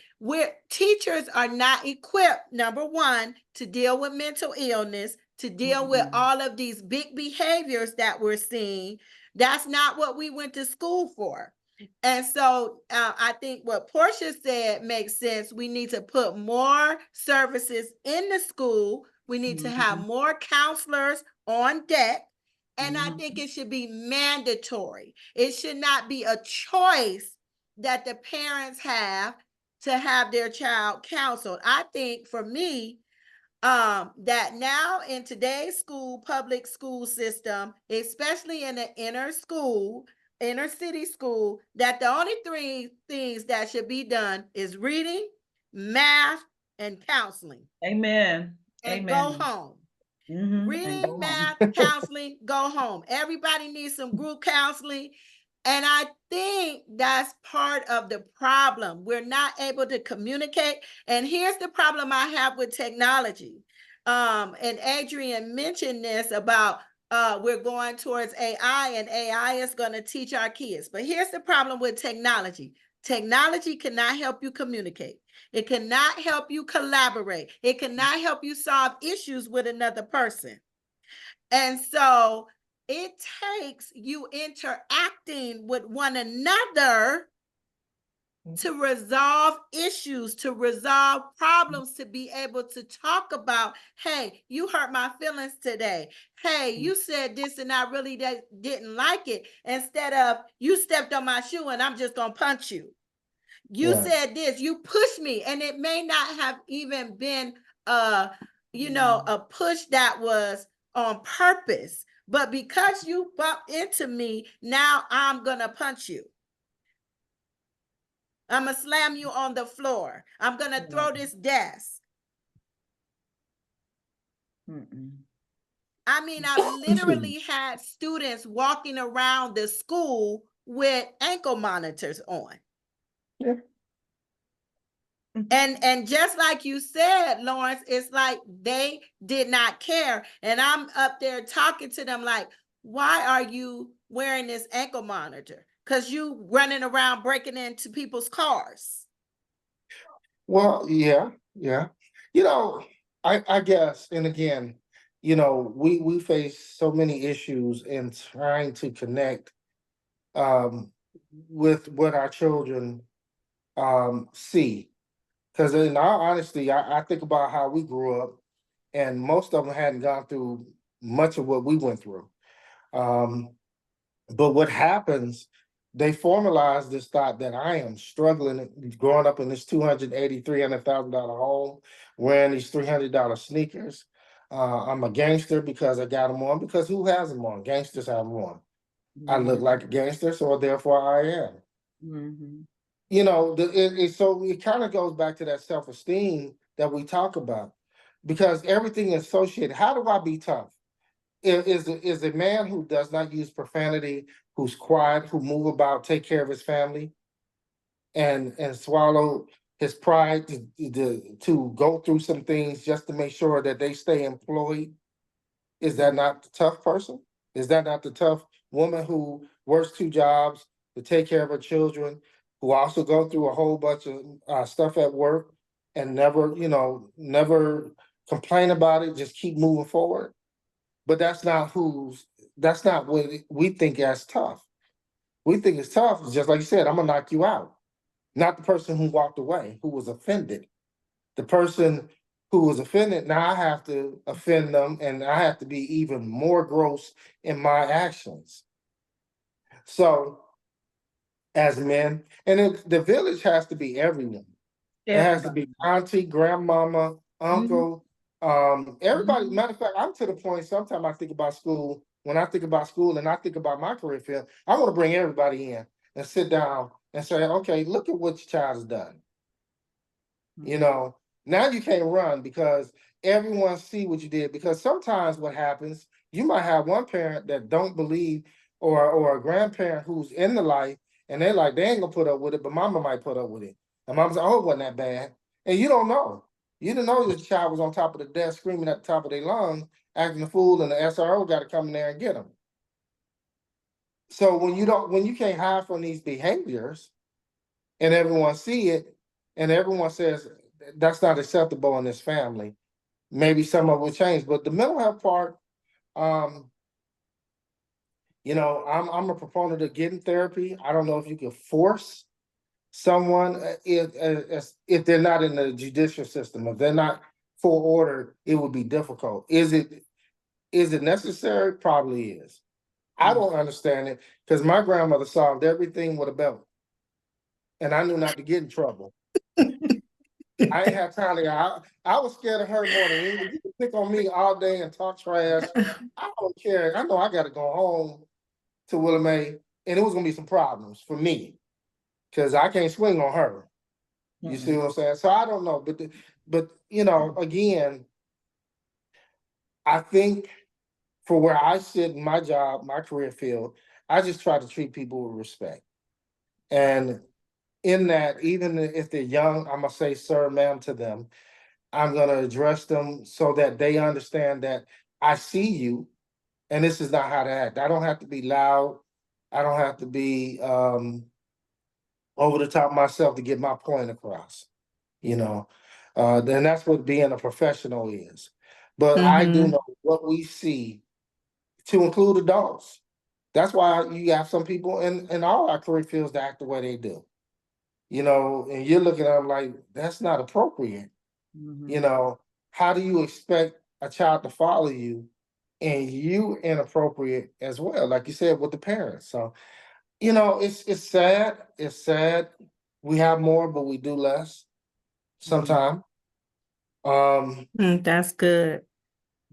Teachers are not equipped, number one, to deal with mental illness, to deal with all of these big behaviors that we're seeing. That's not what we went to school for. And so I think what Portia said makes sense. We need to put more services in the school. We need to have more counselors on deck. And I think it should be mandatory. It should not be a choice that the parents have to have their child counseled. I think for me, that now in today's public school system, especially in the inner city school, that the only 3 things that should be done is reading, math, and counseling.
Amen.
And
Amen.
go home.
And
Reading,
go home.
math, counseling, go home. Everybody needs some group counseling. And I think that's part of the problem. We're not able to communicate. And here's the problem I have with technology. And Adrian mentioned this about we're going towards AI and AI is going to teach our kids. But here's the problem with technology. Technology cannot help you communicate. It cannot help you collaborate. It cannot help you solve issues with another person. And so it takes you interacting with one another to resolve issues, to resolve problems, to be able to talk about, hey, you hurt my feelings today. Hey, you said this and I really didn't like it. Instead of you stepped on my shoe and I'm just gonna punch you. You
Yeah.
said this, you pushed me, and it may not have even been a push that was on purpose, but because you bumped into me, now I'm gonna punch you. I'm gonna slam you on the floor. I'm gonna throw this desk. I mean, I've literally had students walking around the school with ankle monitors on.
Yeah.
And just like you said, Lawrence, it's like they did not care. And I'm up there talking to them like, why are you wearing this ankle monitor? Because you running around breaking into people's cars.
Well, yeah. I guess, and again, we face so many issues in trying to connect with what our children see. Because in all honesty, I think about how we grew up, and most of them hadn't gone through much of what we went through. But what happens, they formalize this thought that I am struggling, growing up in this $280,000-$300,000 home, wearing these $300 sneakers. I'm a gangster because I got them on, because who has them on? Gangsters have them on. I look like a gangster, so therefore I am. So it kind of goes back to that self-esteem that we talk about, because everything is associated. How do I be tough? Is a man who does not use profanity, who's quiet, who move about, take care of his family, and swallow his pride to go through some things just to make sure that they stay employed. Is that not the tough person? Is that not the tough woman who works 2 jobs to take care of her children, who also go through a whole bunch of stuff at work and never complain about it, just keep moving forward? But that's not what we think as tough. We think it's tough, just like you said, I'm gonna knock you out. Not the person who walked away, who was offended. The person who was offended, now I have to offend them, and I have to be even more gross in my actions. So, as men, and the village has to be everyone. It has to be auntie, grandmama, uncle, everybody. Matter of fact, I'm to the point, sometimes I think about school. When I think about school and I think about my career field, I want to bring everybody in and sit down and say, okay, look at what your child has done. Now you can't run because everyone see what you did. Because sometimes what happens, you might have one parent that don't believe, or a grandparent who's in the life, and they're like, they ain't gonna put up with it, but mama might put up with it. And mama's like, oh, it wasn't that bad. And you don't know. You didn't know your child was on top of the desk screaming at the top of their lungs, acting a fool, and the SRO got to come in there and get them. So when you can't hide from these behaviors, and everyone see it, and everyone says that's not acceptable in this family, maybe some of it will change. But the mental health part, I'm a proponent of getting therapy. I don't know if you can force someone if they're not in the judicial system. If they're not full order, it would be difficult. Is it necessary? Probably is. I don't understand it, because my grandmother solved everything with a belt, and I knew not to get in trouble. I ain't have time to. I was scared of her more than anything. You can pick on me all day and talk trash. I don't care. I know I got to go home to Willamette, and it was gonna be some problems for me, because I can't swing on her. You see what I'm saying? So I don't know, but again, I think for where I sit in my job, my career field, I just try to treat people with respect. And in that, even if they're young, I'm gonna say sir, ma'am to them. I'm gonna address them so that they understand that I see you, and this is not how to act. I don't have to be loud. I don't have to be over the top of myself to get my point across. And that's what being a professional is. But I do know what we see, to include adults. That's why you have some people in all our career fields that act the way they do. and you're looking at them like, that's not appropriate.
Mhm.
How do you expect a child to follow you and you inappropriate as well, like you said, with the parents? So, it's sad. It's sad. We have more, but we do less sometimes.
That's good.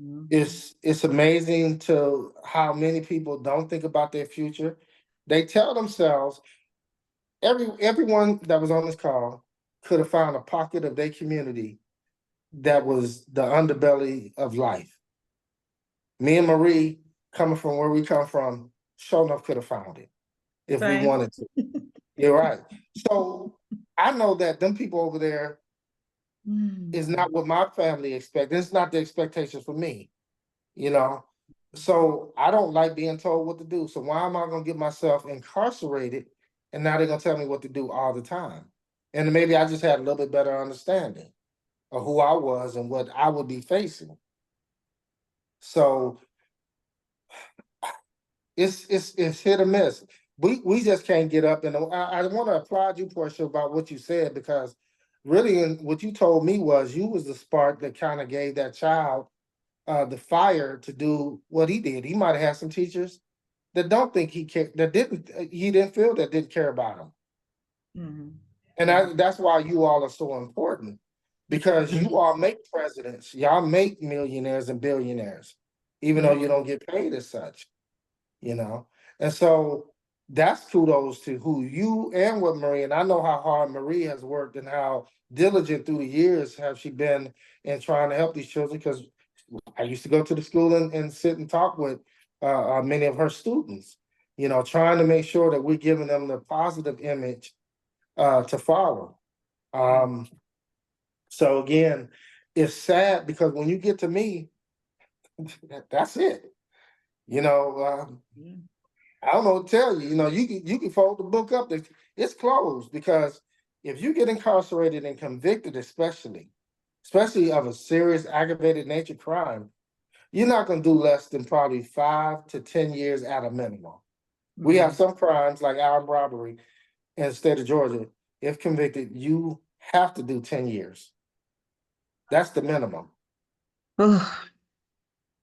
Mhm.
It's amazing to how many people don't think about their future. They tell themselves, everyone that was on this call could have found a pocket of their community that was the underbelly of life. Me and Marie, coming from where we come from, sure enough could have found it if we
Same.
wanted to. You're right. So I know that them people over there is not what my family expects. It's not the expectation for me, you know. So I don't like being told what to do. So why am I gonna get myself incarcerated and now they're gonna tell me what to do all the time? And maybe I just had a little bit better understanding of who I was and what I would be facing. So it's hit or miss. We just can't get up, and I want to applaud you, Portia, about what you said, because really what you told me was you was the spark that kind of gave that child the fire to do what he did. He might have had some teachers that don't think he didn't feel that didn't care about him.
Mhm.
And that's why you all are so important, because you all make presidents, y'all make millionaires and billionaires, even though you don't get paid as such, you know. And so that's kudos to who you and what Marie, and I know how hard Marie has worked and how diligent through the years have she been in trying to help these children, because I used to go to the school and sit and talk with many of her students, trying to make sure that we're giving them the positive image to follow. So again, it's sad because when you get to me, that's it. I don't know what to tell you. You can fold the book up. It's closed, because if you get incarcerated and convicted, especially of a serious aggravated nature crime, you're not going to do less than probably 5 to 10 years at a minimum. We have some crimes like armed robbery in the state of Georgia. If convicted, you have to do 10 years. That's the minimum.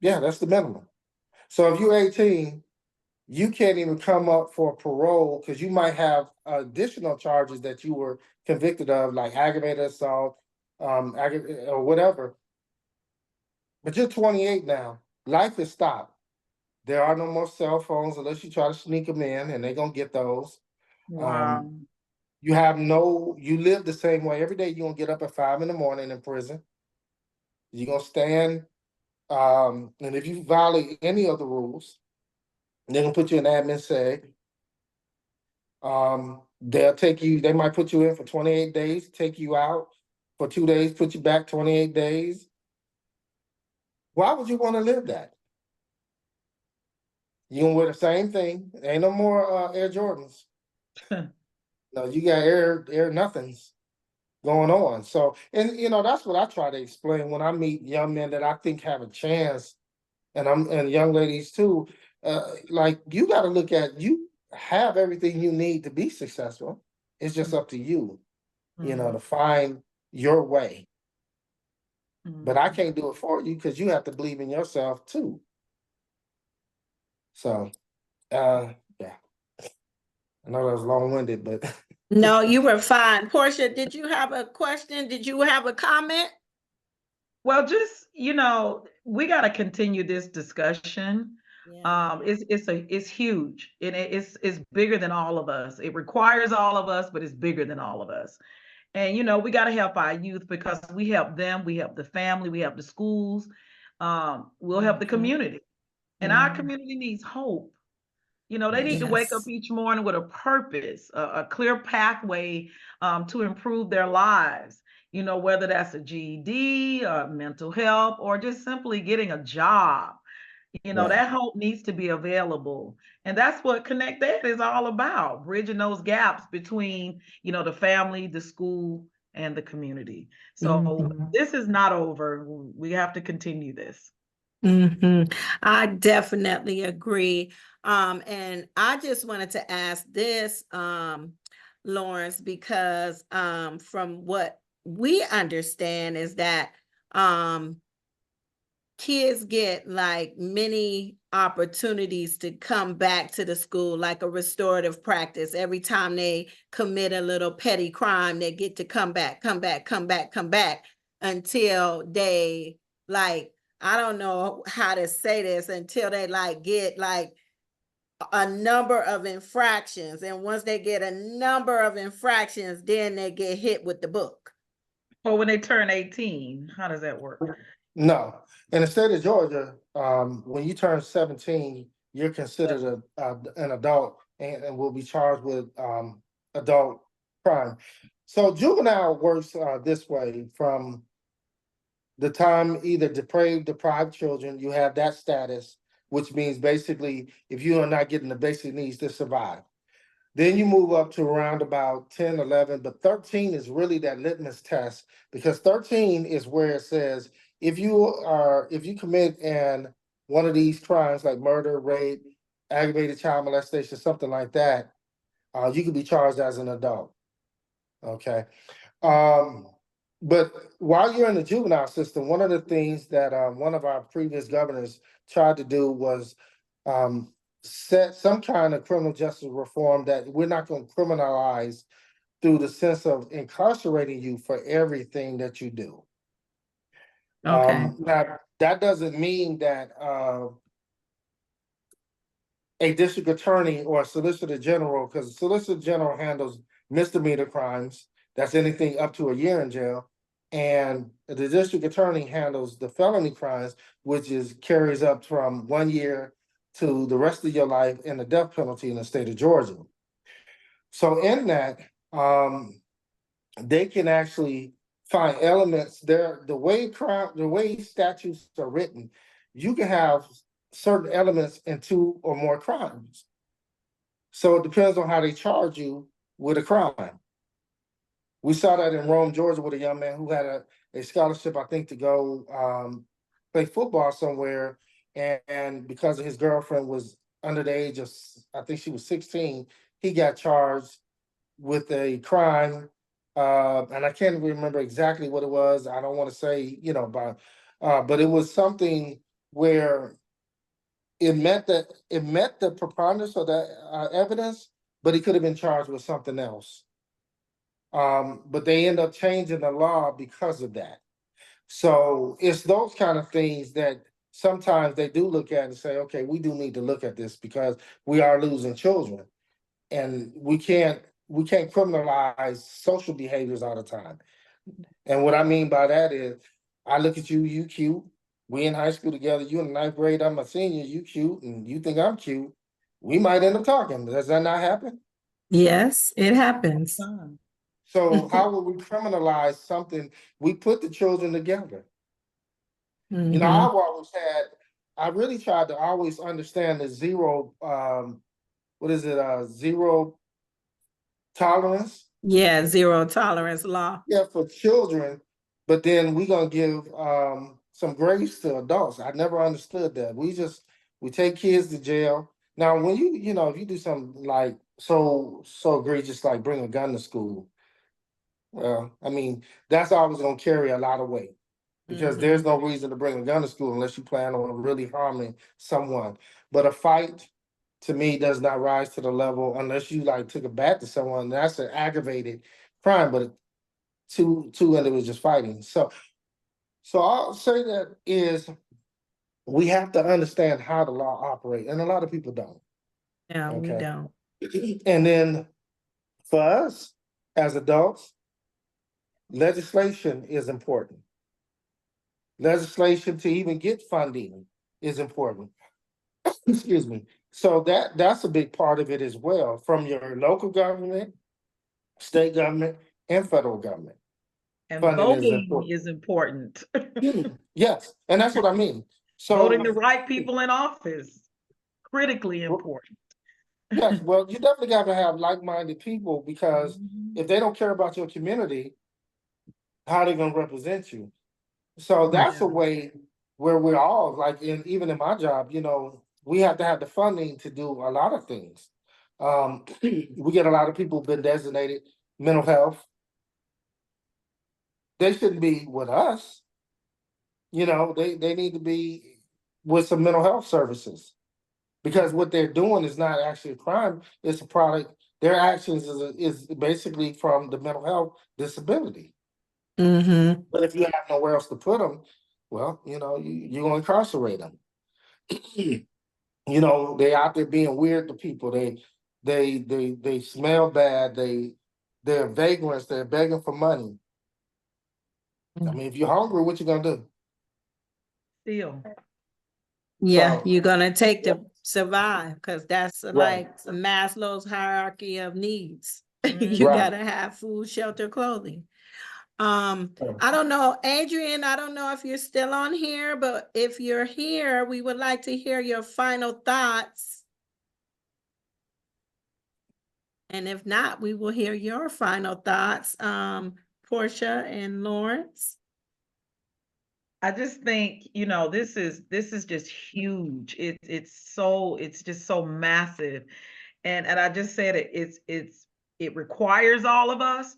Yeah, that's the minimum. So if you're 18, you can't even come up for parole because you might have additional charges that you were convicted of, like aggravated assault, or whatever. But you're 28 now. Life is stopped. There are no more cell phones unless you try to sneak them in, and they're gonna get those.
Wow.
You live the same way. Every day you're gonna get up at 5 in the morning in prison. You're gonna stand, and if you violate any of the rules, they're gonna put you in admin seg. They might put you in for 28 days, take you out for 2 days, put you back 28 days. Why would you want to live that? You gonna wear the same thing. Ain't no more Air Jordans. No, you got air nothings going on. So, and that's what I try to explain when I meet young men that I think have a chance, and young ladies too. Like, you got to look at, you have everything you need to be successful. It's just up to you, to find your way. But I can't do it for you because you have to believe in yourself too. So, yeah, I know that was long-winded, but
No, you were fine. Portia, did you have a question? Did you have a comment?
Well, just, we got to continue this discussion.
Yeah.
It's huge, and it's bigger than all of us. It requires all of us, but it's bigger than all of us. And we got to help our youth, because we help them, we help the family, we help the schools, we'll help the community. And our community needs hope. They need to wake up
Yes.
each morning with a purpose, a clear pathway to improve their lives. Whether that's a GED, mental health, or just simply getting a job.
Right.
That hope needs to be available. And that's what Connect Ed is all about, bridging those gaps between, the family, the school, and the community. So this is not over. We have to continue this.
I definitely agree. And I just wanted to ask this, Lawrence, because from what we understand is that kids get like many opportunities to come back to the school, like a restorative practice. Every time they commit a little petty crime, they get to come back until they, like, I don't know how to say this, until they like get like a number of infractions. And once they get a number of infractions, then they get hit with the book.
Or when they turn 18, how does that work?
No, in the state of Georgia, when you turn 17, you're considered an adult and will be charged with adult crime. So juvenile works this way: from the time either deprived children, you have that status, which means basically if you are not getting the basic needs to survive. Then you move up to around about 10, 11, but 13 is really that litmus test, because 13 is where it says, if you commit one of these crimes like murder, rape, aggravated child molestation, something like that, you could be charged as an adult. Okay. But while you're in the juvenile system, one of the things that one of our previous governors tried to do was set some kind of criminal justice reform that we're not going to criminalize through the sense of incarcerating you for everything that you do.
Okay.
Now, that doesn't mean that a district attorney or a solicitor general, because the solicitor general handles misdemeanor crimes, that's anything up to a year in jail, and the district attorney handles the felony crimes, which carries up from 1 year to the rest of your life and the death penalty in the state of Georgia. So in that, they can actually find elements there. The way statutes are written, you can have certain elements in 2 or more crimes. So it depends on how they charge you with a crime. We saw that in Rome, Georgia, with a young man who had a scholarship, I think, to go play football somewhere. And because his girlfriend was under the age of, I think she was 16, he got charged with a crime. And I can't remember exactly what it was. I don't want to say, but it was something where it met the preponderance of that evidence, but he could have been charged with something else. But they end up changing the law because of that. So it's those kind of things that sometimes they do look at and say, okay, we do need to look at this because we are losing children, and we can't criminalize social behaviors all the time. And what I mean by that is, I look at you, you cute. We in high school together, you in the 9th grade, I'm a senior, you cute, and you think I'm cute. We might end up talking. Does that not happen?
Yes, it happens.
So how would we criminalize something? We put the children together.
Mhm.
I really tried to always understand the zero tolerance?
Yeah, zero tolerance law.
Yeah, for children, but then we're gonna give some grace to adults. I never understood that. We take kids to jail. Now, when if you do something like so egregious, like bring a gun to school, well, I mean, that's always gonna carry a lot of weight, because
Mhm.
there's no reason to bring a gun to school unless you plan on really harming someone. But a fight, to me, does not rise to the level unless you like took a bat to someone. That's an aggravated crime, but two individuals fighting. So I'll say that is, we have to understand how the law operates, and a lot of people don't.
Yeah, we
Okay.
don't.
And then for us as adults, legislation is important. Legislation to even get funding is important. Excuse me. So that's a big part of it as well, from your local government, state government, and federal government.
And
Funding is
voting
important.
is important.
Yes, and that's what I mean. So
Voting the right people in office, critically important.
yes, well, you definitely got to have like-minded people, because
Mhm.
if they don't care about your community, how are they going to represent you? So that's a way where we're all like, even in my job, we have to have the funding to do a lot of things. We get a lot of people been designated mental health. They shouldn't be with us. You know, they need to be with some mental health services. Because what they're doing is not actually a crime, it's a product, their actions is basically from the mental health disability.
Mm-hmm.
But if you have nowhere else to put them, well, you know, you're gonna incarcerate them. You know, they out there being weird to people, they smell bad, they're vagrants, they're begging for money. I mean, if you're hungry, what you gonna do?
Still.
Yeah,
So-
you're gonna take to survive, because that's
Right.
like Maslow's hierarchy of needs. You
Right.
gotta have food, shelter, clothing.
Right.
I don't know, Adrian, I don't know if you're still on here, but if you're here, we would like to hear your final thoughts. And if not, we will hear your final thoughts, Portia and Lawrence.
I just think, you know, this is just huge. It's just so massive. And I just said it requires all of us,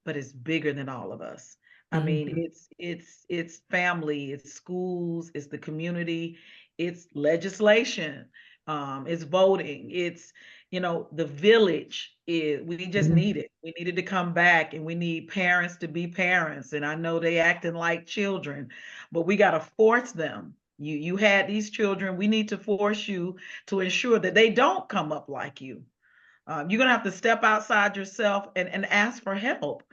but it's bigger than all of us. I mean, it's family, it's schools, it's the community, it's legislation, it's voting, it's, you know, the village. We just need it. We needed to come back, and we need parents to be parents. And I know they acting like children, but we got to force them. You had these children. We need to force you to ensure that they don't come up like you. You're gonna have to step outside yourself and ask for help.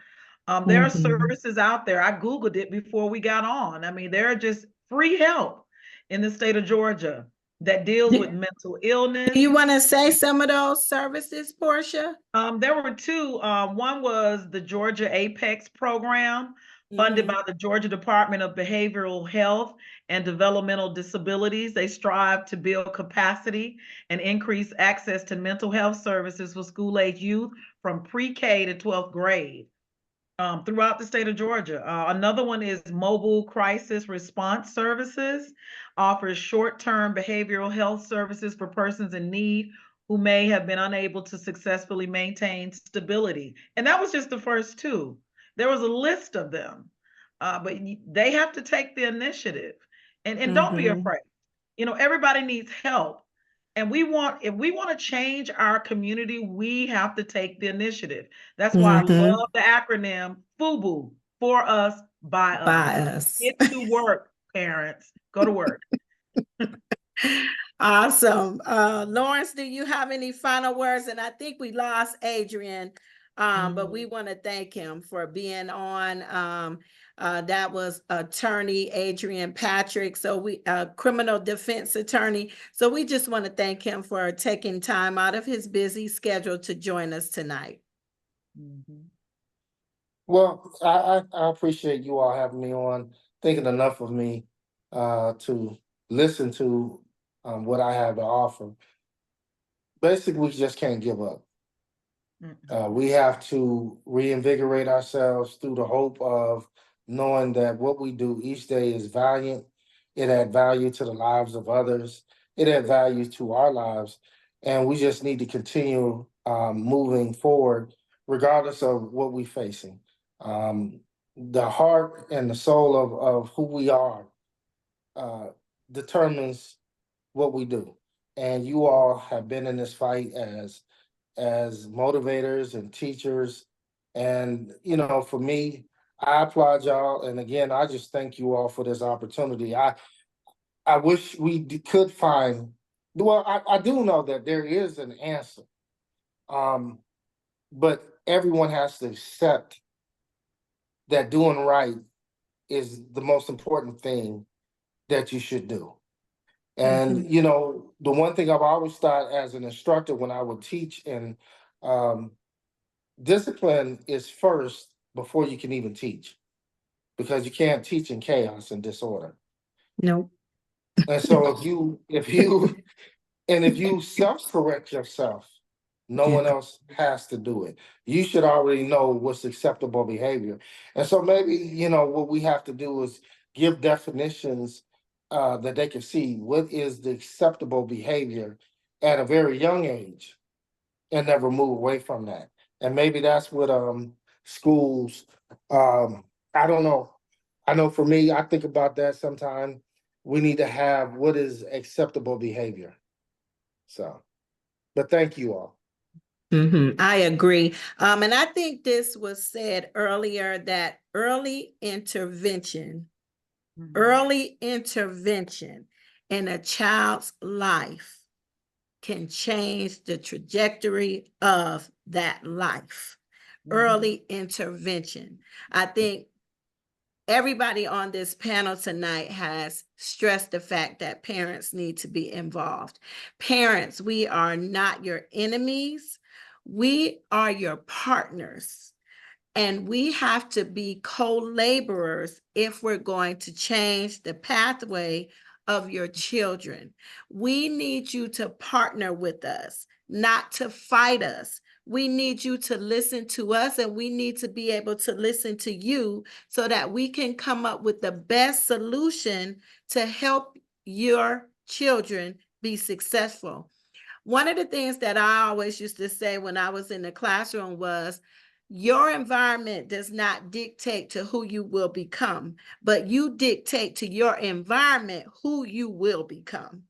There are services out there. I Googled it before we got on. I mean, there are just free help in the state of Georgia that deals with mental illness.
Do you want to say some of those services, Portia?
There were two. One was the Georgia Apex program, funded by the Georgia Department of Behavioral Health and Developmental Disabilities. They strive to build capacity and increase access to mental health services for school-age youth from pre-K to 12th grade. Throughout the state of Georgia. Another one is Mobile Crisis Response Services, offers short-term behavioral health services for persons in need who may have been unable to successfully maintain stability. And that was just the first two. There was a list of them, but they have to take the initiative. And don't be afraid. You know, everybody needs help. And if we want to change our community, we have to take the initiative. That's why I love the acronym FUBU, for us, by us.
By us.
Get to work, parents. Go to work.
Awesome. Lawrence, do you have any final words? And I think we lost Adrian, but we want to thank him for being on. That was attorney Adrian Patrick, so criminal defense attorney. So we just want to thank him for taking time out of his busy schedule to join us tonight.
Well, I appreciate you all having me on, thinking enough of me to listen to what I have to offer. Basically, we just can't give up. We have to reinvigorate ourselves through the hope of knowing that what we do each day is valiant. It adds value to the lives of others. It adds value to our lives. And we just need to continue moving forward, regardless of what we're facing. The heart and the soul of who we are determines what we do. And you all have been in this fight as motivators and teachers. And, you know, for me, I applaud y'all. And again, I just thank you all for this opportunity. I wish we could find, well, I do know that there is an answer. But everyone has to accept that doing right is the most important thing that you should do. And, you know, the one thing I've always thought as an instructor when I would teach, and discipline is first before you can even teach, because you can't teach in chaos and disorder.
Nope.
And so if you self-correct yourself, no one else has to do it. You should already know what's acceptable behavior. And so maybe, you know, what we have to do is give definitions that they can see what is the acceptable behavior at a very young age. and never move away from that. And maybe that's what schools, I don't know. I know for me, I think about that sometime. We need to have what is acceptable behavior. So, but thank you all.
I agree. And I think this was said earlier that early intervention in a child's life can change the trajectory of that life. Early intervention. I think everybody on this panel tonight has stressed the fact that parents need to be involved. Parents, we are not your enemies. We are your partners. And we have to be co-laborers if we're going to change the pathway of your children. We need you to partner with us, not to fight us. We need you to listen to us, and we need to be able to listen to you so that we can come up with the best solution to help your children be successful. One of the things that I always used to say when I was in the classroom was, your environment does not dictate to who you will become, but you dictate to your environment who you will become.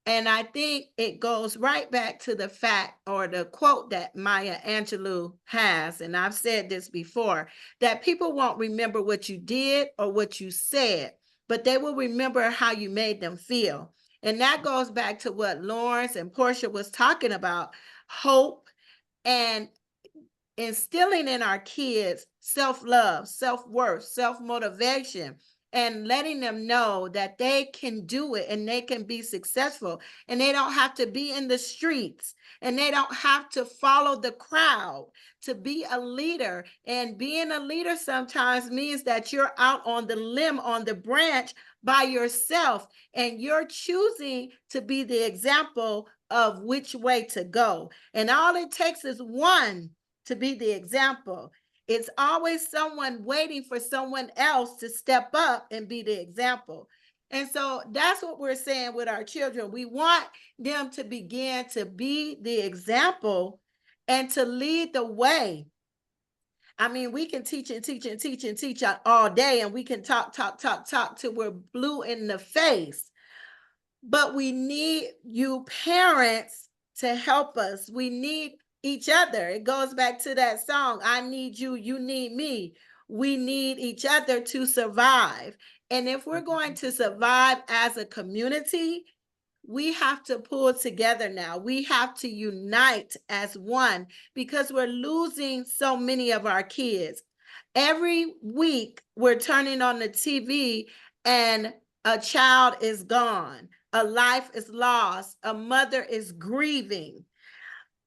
And I think it goes right back to the fact, or the quote that Maya Angelou has, and I've said this before, that people won't remember what you did or what you said, but they will remember how you made them feel. And that goes back to what Lawrence and Portia was talking about, hope, and instilling in our kids self-love, self-worth, self-motivation, and letting them know that they can do it and they can be successful, and they don't have to be in the streets, and they don't have to follow the crowd to be a leader. And being a leader sometimes means that you're out on the limb, on the branch by yourself, and you're choosing to be the example of which way to go. And all it takes is one to be the example. It's always someone waiting for someone else to step up and be the example. And so that's what we're saying with our children. We want them to begin to be the example and to lead the way. I mean, we can teach and teach and teach and teach all day, and we can talk till we're blue in the face. But we need you parents to help us. We need each other. It goes back to that song, I need you, you need me. We need each other to survive. And if we're going to survive as a community, we have to pull together now. We have to unite as one, because we're losing so many of our kids. Every week we're turning on the TV and a child is gone, a life is lost, a mother is grieving.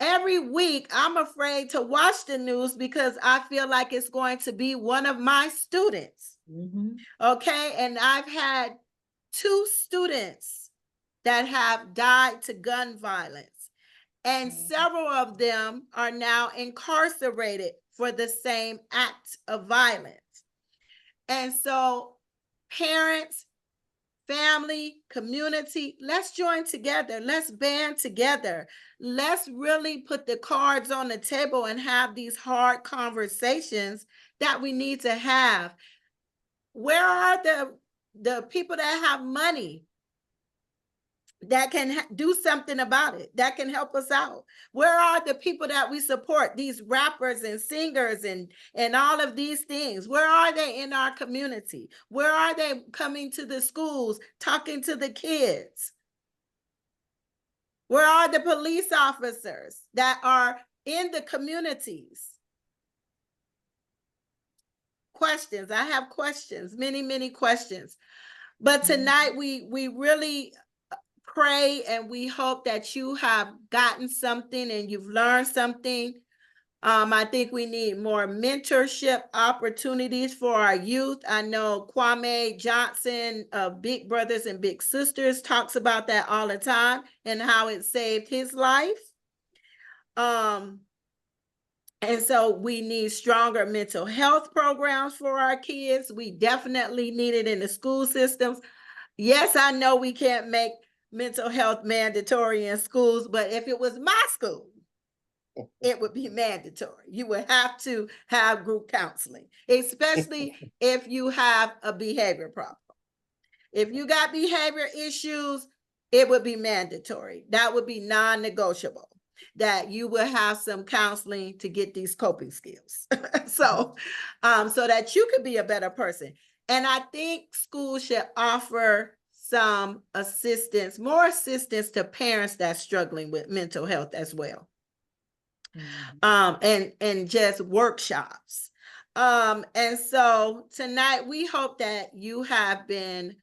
Every week, I'm afraid to watch the news because I feel like it's going to be one of my students. Okay, and I've had 2 students that have died to gun violence, and several of them are now incarcerated for the same act of violence. And so, parents, family, community, let's join together. Let's band together. Let's really put the cards on the table and have these hard conversations that we need to have. Where are the people that have money that can do something about it, that can help us out? Where are the people that we support, these rappers and singers and all of these things? Where are they in our community? Where are they coming to the schools, talking to the kids? Where are the police officers that are in the communities? Questions. I have questions, many, many questions. But tonight we really pray, and we hope that you have gotten something and you've learned something. I think we need more mentorship opportunities for our youth. I know Kwame Johnson of Big Brothers and Big Sisters talks about that all the time and how it saved his life. And so we need stronger mental health programs for our kids. We definitely need it in the school systems. Yes, I know we can't make mental health mandatory in schools, but if it was my school, it would be mandatory. You would have to have group counseling, especially if you have a behavior problem. If you got behavior issues, it would be mandatory. That would be non-negotiable, that you will have some counseling to get these coping skills. So that you could be a better person. And I think schools should offer some assistance, more assistance to parents that's struggling with mental health as well. And just workshops. And so tonight we hope that you have been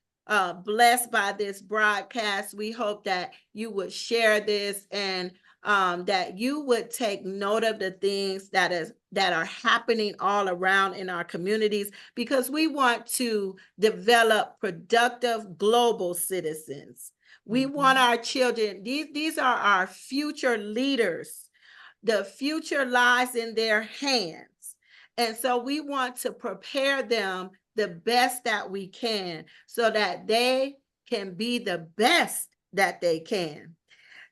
blessed by this broadcast. We hope that you would share this and that you would take note of the things that are happening all around in our communities, because we want to develop productive global citizens. We want our children, these are our future leaders. The future lies in their hands. And so we want to prepare them the best that we can so that they can be the best that they can.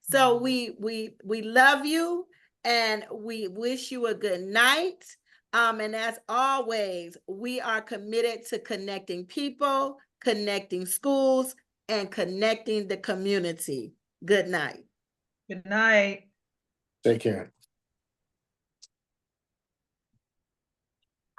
So we love you and we wish you a good night. And as always, we are committed to connecting people, connecting schools, and connecting the community. Good night.
Good night.
Take care.